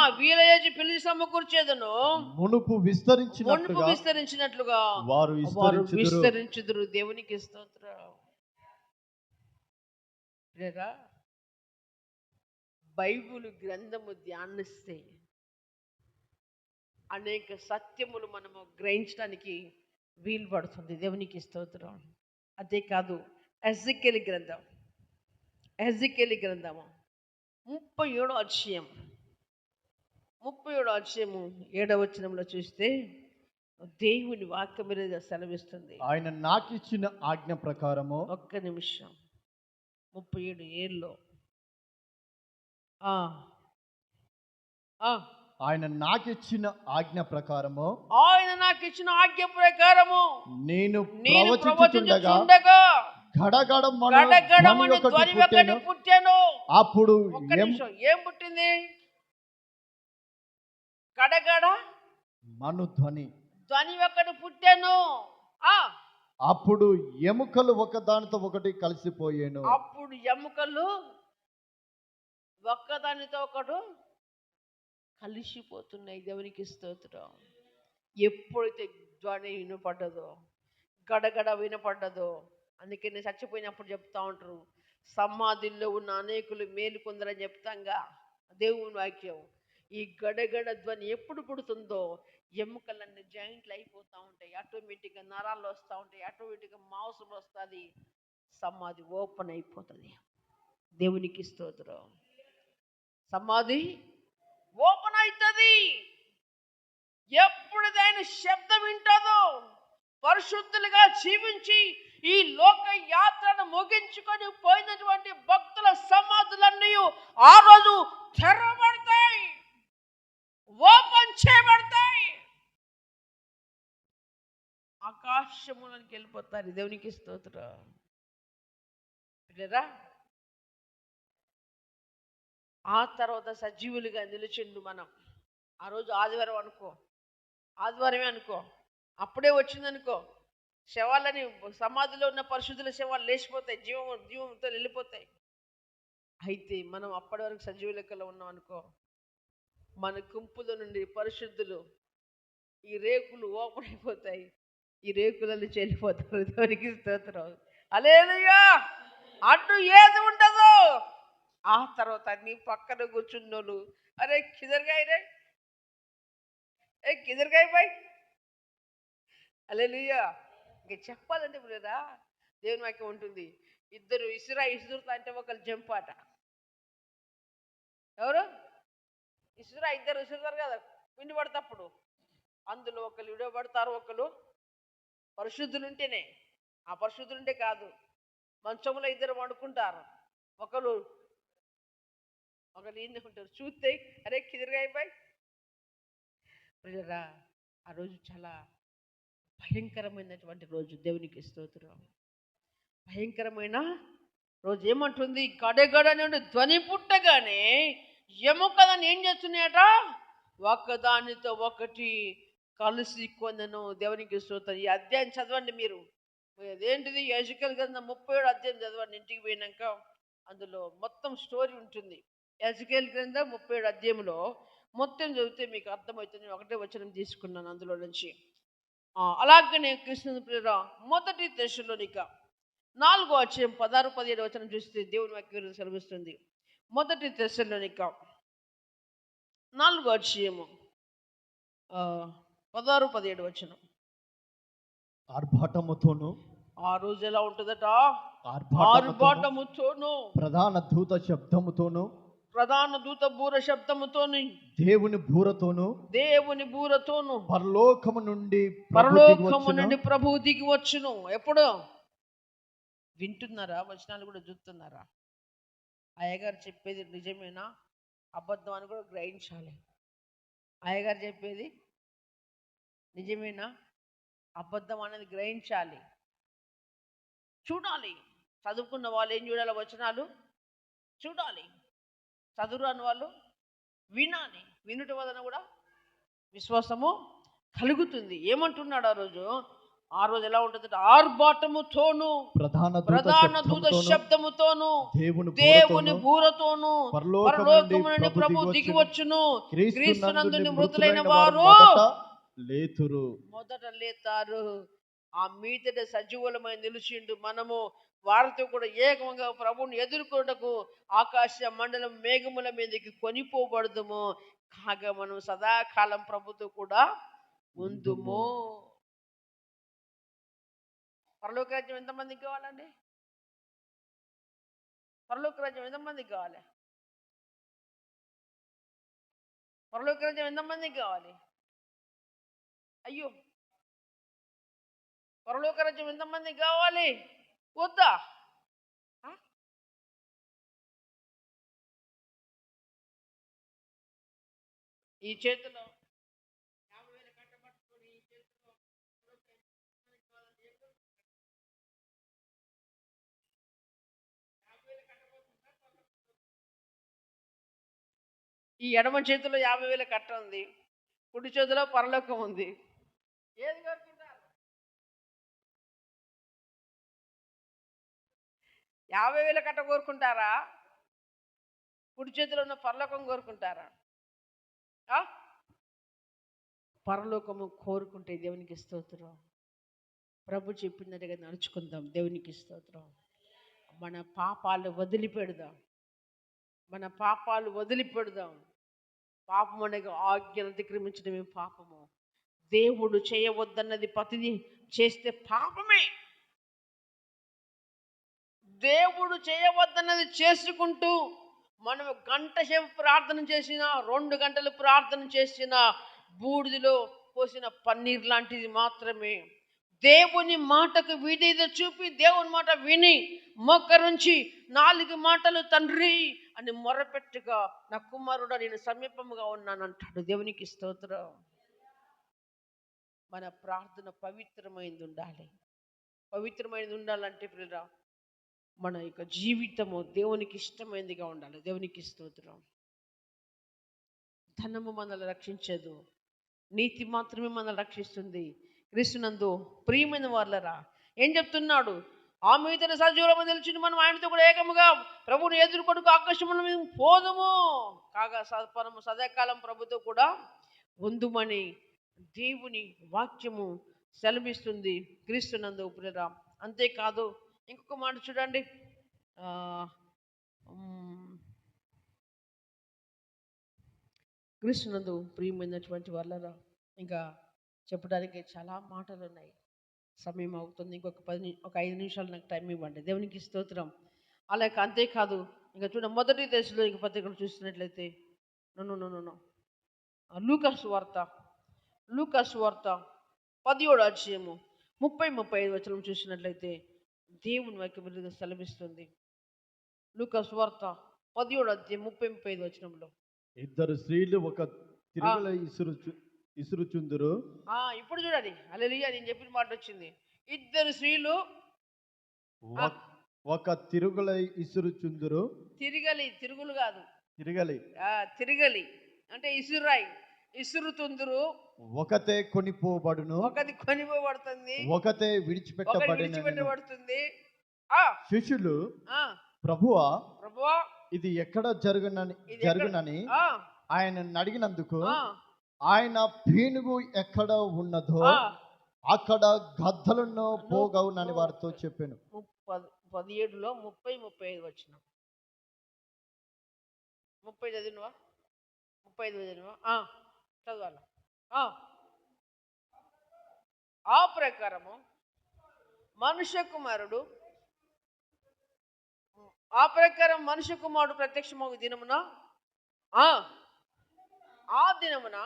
మునుపు విస్తరించినట్లుగా వారు విస్తరించుదురు. దేవునికి స్తోత్రం. బైబిల్ గ్రంథము ధ్యానిస్తే అనేక సత్యములు మనము గ్రహించడానికి వీలు పడుతుంది. దేవునికి స్తోత్రం. అదే కాదు, ఎజెకియేలు గ్రంథము 37వ అధ్యాయము 7వ వచనంలో చూస్తే దేవుని వాక్యం మీద సెలవిస్తుంది, ఆయన నాకిచ్చిన ఆజ్ఞ ప్రకారము. ఒక్క నిమిషం. 37 ఆయన నాకిచ్చిన ఆజ్ఞ ప్రకారము నేను ప్రవచించుచుండగా గడగడమని ధ్వని ఒకటి పుట్టెను. అప్పుడు ఏం పుట్టింది? గడగడ మను ధ్వని ఒకటి పుట్టెను. అప్పుడు ఎముకలు ఒకదానితో ఒకటి కలిసిపోయాను. అప్పుడు ఎముకలు ఒక్కదానితో ఒకటి కలిసిపోతున్నాయి. దేవునికి స్తోత్రం. ఎప్పుడైతే ధ్వని వినపడ్డదో, గడగడ వినపడ్డదో, అందుకే నేను చచ్చిపోయినప్పుడు చెప్తా ఉంటారు, సమాధిలో ఉన్న అనేకులు మేలుకొందరని చెప్తాంగా దేవుని వాక్యం. ఈ గడగడ ధ్వని ఎప్పుడు పుడుతుందో ఎముకలన్నీ జాయింట్లు అయిపోతూ ఉంటాయి, ఆటోమేటిక్గా నరాలు వస్తూ ఉంటాయి, ఆటోమేటిక్గా మాంసం వస్తుంది, సమాధి ఓపెన్ అయిపోతుంది. దేవునికి స్తోత్రం. సమాధి ఓపెన్ అవుతుంది. ఎప్పుడు ఆయన శబ్దం వింటుందో, పరిశుద్ధులుగా జీవించి ఈ లోక యాత్రను ముగించుకొని పోయినటువంటి భక్తుల సమాధులన్నీ ఆ రోజు తెరవబడతాయి, ఓపెన్ చేయబడతాయి. ఆకాశములోకి వెళ్ళిపోతారు. దేవునికి స్తోత్రం. లేదా ఆ తర్వాత సజీవులుగా నిలిచిండు. మనం ఆ రోజు ఆదివారం అనుకో, ఆదివారమే అనుకో, అప్పుడే వచ్చిందనుకో, శవాలని సమాధిలో ఉన్న పరిశుద్ధుల శవాలు లేచిపోతాయి, జీవంతో వెళ్ళిపోతాయి. అయితే మనం అప్పటి వరకు సజీవ లెక్కలో ఉన్నాం అనుకో, మన గుంపుల నుండి పరిశుద్ధులు ఈ రేకులు ఓపెన్ అయిపోతాయి, ఈ రేకులలో చెల్లిపోతారు. దేవునికి స్తోత్రం. హల్లెలూయా. అడ్డు ఏది ఉండదు. ఆ తర్వాత నీ పక్కన కూర్చున్నోళ్ళు, అరే కిదర్గాయ రే, ఏ కిదర్గాయ బాయ్. హల్లెలూయా. ఇంక చెప్పాలంటే లేదా దేవుని వాక్యం ఉంటుంది, ఇద్దరు ఇసురుతా అంటే ఒకరు జంపాట. ఎవరు ఇద్దరు ఇసురుతారు కదా పిండి పడతప్పుడు, అందులో ఒకరు విడవబడతారు, ఒకరు పరిశుద్ధులుంటేనే. ఆ పరిశుద్ధులుంటే కాదు, మంచంలో ఇద్దరు వండుకుంటారు, ఒకరు ఈయన ఉంటారు. చూస్తే అరే కిదిరిగాయ బాయ్. ప్రజరా ఆ రోజు చాలా భయంకరమైనటువంటి రోజు. దేవునికి స్తోత్రం. భయంకరమైన రోజు. ఏమంటుంది, గడగడని ధ్వని పుట్టగానే ఎముకలను ఏం చేస్తున్నాయట, ఒకదానితో ఒకటి కలిసి కొందను. దేవునికి స్తోత్రం. ఈ అధ్యాయం చదవండి మీరు. అదేంటిది, యెహెజ్కేలు గ్రంథం 37 అధ్యాయం చదవండి ఇంటికి పోయినాక. అందులో మొత్తం స్టోరీ ఉంటుంది. యెహెజ్కేలు గ్రంథం 37 అధ్యాయంలో మొత్తం చదివితే మీకు అర్థమవుతుంది. ఒకటే వచనం తీసుకున్నాను అందులో నుంచి. అలాగనే కృష్ణుని ప్రియురా, మొదటి దశలోనిక 4వ అధ్యాయం 16-17 వచనం చూస్తే దేవుని వాక్యం సెలవిస్తుంది. మొదటి దశలోనిక 4వ అధ్యాయము 16-17 వచనం. ఆర్భాటముతోను, ఆ రోజు ఎలా ఉంటుందట, ఆర్భాటముతోను, ప్రధాన దూత శబ్దముతోను, ప్రధాన దూత బూర శబ్దముతోను, దేవుని బూరతోను పరలోకము నుండి ప్రభువు దిగి వచ్చును. ఎప్పుడు వింటున్నారా? వచనాలు కూడా చూస్తున్నారా? అయ్యగారు చెప్పేది నిజమేనా అబద్ధం అని కూడా గ్రహించాలి. అయ్యగారు చెప్పేది నిజమేనా అబద్ధం అనేది గ్రహించాలి, చూడాలి. చదువుకున్న వాళ్ళు ఏం చూడాలి, వచనాలు చూడాలి. చదువురాని వాళ్ళు వినాలి. వినుట వలన కూడా విశ్వాసము కలుగుతుంది. ఏమంటున్నాడు ఆ రోజు ఎలా ఉంటుంది, ఆర్భాటముతోను, ప్రధాన దూత శబ్దముతోను, దేవుని బూరతోను పరలోకము నుండి ప్రభువు దిగి వచ్చును. క్రీస్తునందు మృతులైన వారు మొదట లేతారు. ఆ మీదట సజీవులమై నిలిచిండు. మనము వారితో కూడా ఏకంగా ప్రభువుని ఎదుర్కొన్నకు ఆకాశ మండలం మేఘముల మీదకి కొనిపోబడదుము. కాగా మనం సదాకాలం ప్రభుతో కూడా ఉందుము. పరలోక రాజ్యం ఎంతమందికి కావాలండి? పరలోక రాజ్యం ఎంతమందికి కావాలి? పరలోక రాజ్యం ఎంతమందికి కావాలి? అయ్యో, పరలోక రాజ్యం ఎంతమందికి కావాలి? వద్దా? ఈ చేతిలో 50,000 కట్టబట్టుకొని ఈ చేతిలో ఈ ఎడమ చేతిలో 50,000 కట్ట ఉంది, కుడి చేతిలో పరలోకం ఉంది. ఏది కోరుకుంటారు? 50,000 కట్ట కోరుకుంటారా? కుడి చేతిలో ఉన్న పరలోకం కోరుకుంటారా? పరలోకము కోరుకుంటే దేవునికి స్తోత్రం. ప్రభు చెప్పినట్టుగా నడుచుకుందాం. దేవునికి స్తోత్రం. మన పాపాలు వదిలిపెడదాం. పాపం అనే ఆజ్ఞను అతిక్రమించడమే పాపము. దేవుడు చేయవద్దన్నది ప్రతిదీ చేస్తే పాపమే. దేవుడు చేయవద్దన్నది చేసుకుంటూ మనం గంట సేపు ప్రార్థన చేసిన, 2 గంటలు ప్రార్థన చేసిన, బూడిదలో పోసిన పన్నీర్ లాంటిది మాత్రమే. దేవుని మాటకు విధేయత చూపి, దేవుని మాట విని మోకరించి 4 మాటలు తండ్రి అని మొరపెట్టుగా, నా కుమారుడా నేను సమీపముగా ఉన్నానంటాడు. దేవునికి స్తోత్రం. మన ప్రార్థన పవిత్రమైనది ఉండాలి. పవిత్రమైనది ఉండాలంటే పిల్లరా, మన యొక్క జీవితము దేవునికి ఇష్టమైనదిగా ఉండాలి. దేవునికి స్తోత్రం. ధనము మనల్ని రక్షించదు, నీతి మాత్రమే మనల్ని రక్షిస్తుంది. క్రీస్తునందు ప్రియమైన వాళ్ళరా, ఏం చెప్తున్నాడు? ఆ మీద సజీవులము నిలిచి మనం ఆయనతో కూడా ఏకముగా ప్రభువుని ఎదుర్కొడుకు ఆకాశముల మీద పోదుము కాగా మనము సదాకాలం ప్రభుతో కూడా ఉందుమని దేవుని వాక్యము సెలవిస్తుంది. క్రీస్తునందు ప్రియరా, అంతేకాదు ఇంకొక మాట చూడండి. క్రీస్తునందు ప్రియమైనటువంటి వాళ్ళరా, ఇంకా చెప్పడానికి చాలా మాటలు ఉన్నాయి. సమయం అవుతుంది. ఒక 5 నిమిషాలు నాకు టైం ఇవ్వండి. దేవునికి స్తోత్రం. అలాగే అంతేకాదు, ఇంకా చూడ మొదటి దశలో ఇంక పత్రికలు చూసినట్లయితే లూకాసు వార్త 17వ అధ్యాయము 30-35 వచనం చూసినట్లయితే దేవుని వాక్యం సెలవిస్తుంది. లూకాసు వార్త 17వ అధ్యాయం 30-35 వచనంలో, 2 స్త్రీలు ఒక తిరుగుల ఇసురుచుందురు. ఇప్పుడు చూడండి, హల్లెలూయా, నేను చెప్పిన మాట వచ్చింది. 2 స్త్రీలు ఒక తిరుగుల ఇసురుచుందురు. తిరుగులు కాదు, తిరగలి అంటే ఇసురుతుందురు. ఒకతే కొనిపోబడును, ఒకటి కొనిపోబడుతుంది, ఒకతే విడిచిపెట్టబడుతుంది. శిష్యులు ప్రభువా ఇది ఎక్కడ జరుగునని ఆయన అడిగినందుకు ఆయన పీనుగు ఎక్కడ ఉన్నదో అక్కడ గద్దలను పోగవునని వారితో చెప్పాను. 17లో 30-35 వచ్చిన 30 చదివినవా? 35 చదివినవా? చదవాల. ఆ ప్రకారము మనుష్య కుమారుడు ప్రత్యక్షమగు దినమున ఆ దినమున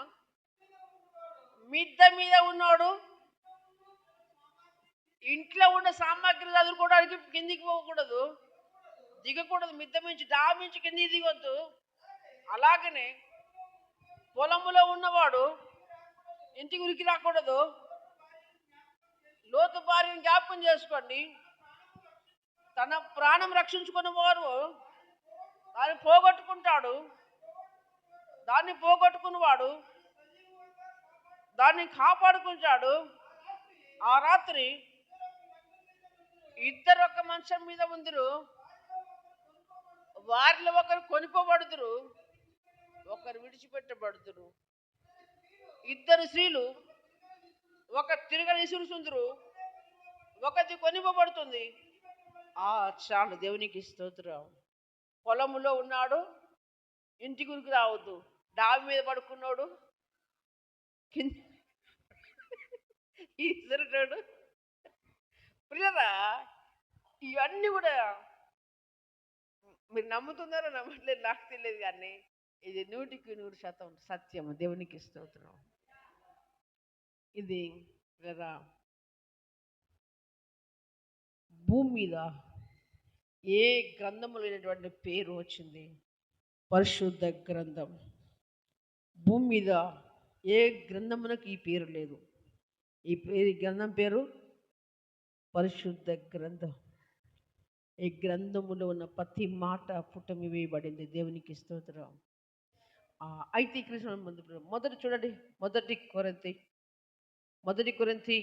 మిద్ద మీద ఉన్నాడు. ఇంట్లో ఉన్న సామాగ్రి చదువుకోవడానికి కిందికి పోకూడదు, దిగకూడదు. మిద్ద మించి డామించి కిందికి దిగొద్దు. అలాగనే పొలములో ఉన్నవాడు ఇంటికి ఉరికి రాకూడదు. లోతు భార్యను జ్ఞాపకం చేసుకోండి. తన ప్రాణం రక్షించుకున్న వారు దాన్ని పోగొట్టుకుంటాడు. దాన్ని పోగొట్టుకున్నవాడు దాన్ని కాపాడుకుంటాడు. ఆ రాత్రి 2 ఒక మంచం మీద ఉందరు. వారిలో ఒకరు కొనిపోబడుదురు, ఒకరు విడిచిపెట్టబడుదురు. 2 స్త్రీలు ఒక తిరగని ఇసురుచుందురు, ఒకటి కొనిపోబడుతుంది. చాలు. దేవునికి స్తోత్రం. పొలములో ఉన్నాడు, ఇంటి గురికి రావద్దు. డాబి మీద పడుకున్నాడు, ఇసురుతాడు. పిల్లరా, ఇవన్నీ కూడా మీరు నమ్ముతున్నారో నమ్మట్లేదు నాకు తెలియదు, కానీ ఇది 100% సత్యం. దేవునికి స్తోత్రం. ఇది పిల్లరా, భూమి మీద ఏ గ్రంథము లేనటువంటి పేరు వచ్చింది? పరిశుద్ధ గ్రంథం. భూమి మీద ఏ గ్రంథమునకు ఈ పేరు లేదు. ఈ గ్రంథం పేరు పరిశుద్ధ గ్రంథం. ఈ గ్రంథములో ఉన్న ప్రతి మాట పుటమి వేయబడింది. దేవునికి స్తోత్రం. అయితే కృష్ణ మొదటి చూడండి, మొదటి కొరింథీ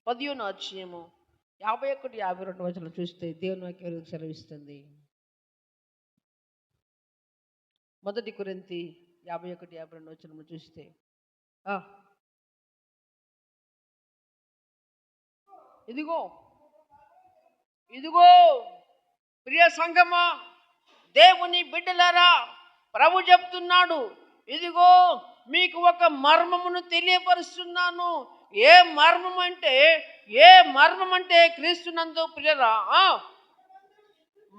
10వ అధ్యాయము 51-52 వచనం చూస్తే దేవుని వాక్యం సెలవిస్తుంది. మొదటి కొరింథీ 51-52 వచనం చూస్తే, ఇదిగో ప్రియ సంగమా, దేవుని బిడ్డలారా, ప్రభు చెప్తున్నాడు, ఇదిగో మీకు ఒక మర్మమును తెలియపరుస్తున్నాను. ఏ మర్మం అంటే క్రీస్తునందు ప్రియరా,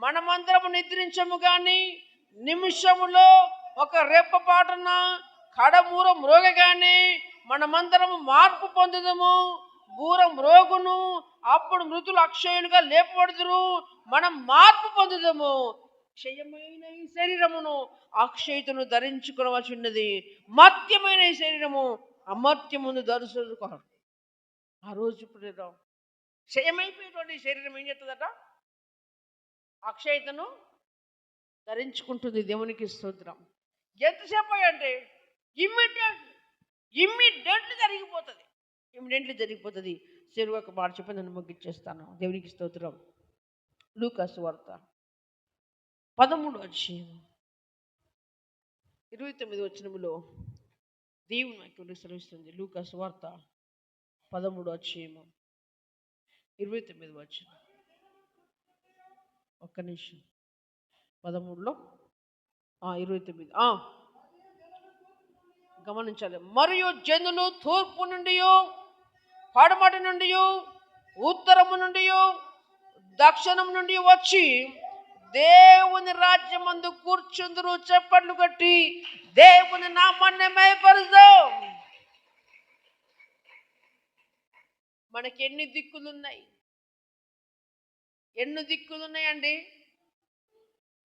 మనమందరము నిద్రించము కానీ నిమిషములో ఒక రెప్పపాటున కడమూర మ్రోగగానే మనమందరము మార్పు పొందుదము. బూర మ్రోగును, అప్పుడు మృతులు అక్షయులుగా లేపబడుదురు. మనం మార్పు పొందుదము. క్షయమైన ఈ శరీరమును అక్షయతను ధరించుకోవలసి ఉన్నది. మర్త్యమైన ఈ శరీరము అమర్త్యమును ధరించుకోవాలి. ఆ రోజు ఇప్పుడు క్షయమైపోయేటువంటి శరీరం ఏం చేస్తుందట? అక్షయతను ధరించుకుంటుంది. దేవునికి స్తోత్రం. ఎంతసేపు అంటే ఇమ్మీడియట్లీ జరిగిపోతుంది. చెరువు ఒక మాట చెప్పి నన్ను ముగిచ్చేస్తాను. దేవునికి స్తోత్రం. లూకా సువార్త 13:29 దేవుని వాక్యం సెలవిస్తుంది. లూకా సువార్త 13:29. ఒక్క నిమిషం. 13:29 గమనించాలి. మరియు జనులు తూర్పు నుండి, పడమటి నుండి, ఉత్తరము నుండి, దక్షిణం నుండి వచ్చి దేవుని రాజ్యమందు కూర్చుందురు. చప్పట్లు కట్టి దేవుని నామాన్ని మహిమపరుద్దాం. మనకి ఎన్ని దిక్కులున్నాయండి?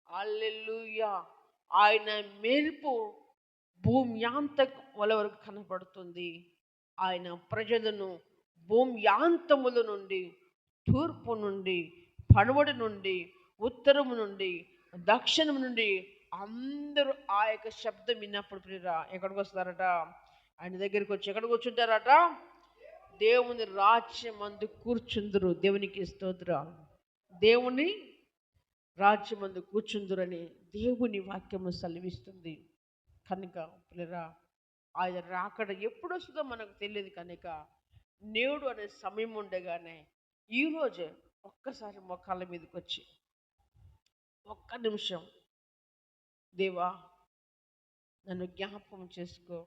హల్లెలూయా. ఆయన మెరుపు భూమి యాంతముల వరకు కనపడుతుంది. ఆయన ప్రజలను భూమి యాంతముల నుండి, తూర్పు నుండి, పడమటి నుండి, ఉత్తరము నుండి, దక్షిణం నుండి అందరూ ఆ యొక్క శబ్దం విన్నప్పుడు ఎక్కడికి వస్తారట? ఆయన దగ్గరికి వచ్చి ఎక్కడ కూర్చుంటారట? దేవుని రాజ్యమందు కూర్చుందురు. దేవునికి స్తోత్రం. దేవుని రాజ్యమందు కూర్చుందురని దేవుని వాక్యము సెలవిస్తుంది. కనుక పిల్లరా, ఆయన రాకడ ఎప్పుడు వస్తుందో మనకు తెలియదు. కనుక నేడు అనే సమయం ఉండగానే ఈరోజే ఒక్కసారి మోకాళ్ళ మీదకి వచ్చి ఒక్క నిమిషం, దేవా నన్ను జ్ఞాపకం చేసుకో.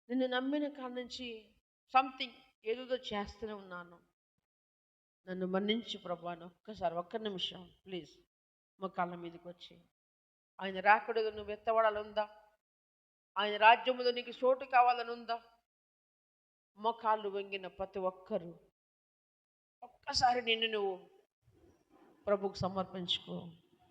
నిన్ను నమ్మిన కాడ నుంచి సంథింగ్ ఏదో చేస్తూనే ఉన్నాను. నన్ను మన్నించి ప్రభా అని ఒక్క నిమిషం ప్లీజ్ మోకాళ్ళ మీదకి వచ్చి, ఆయన రాకడలో నువ్వు ఎత్తబడాలందా? ఆయన రాజ్యములో నీకు చోటు కావాలని ఉందా? మోకాళ్ళు వంగిన ప్రతి ఒక్కరూ ఒక్కసారి నిన్ను నువ్వు ప్రభుకు సమర్పించుకో.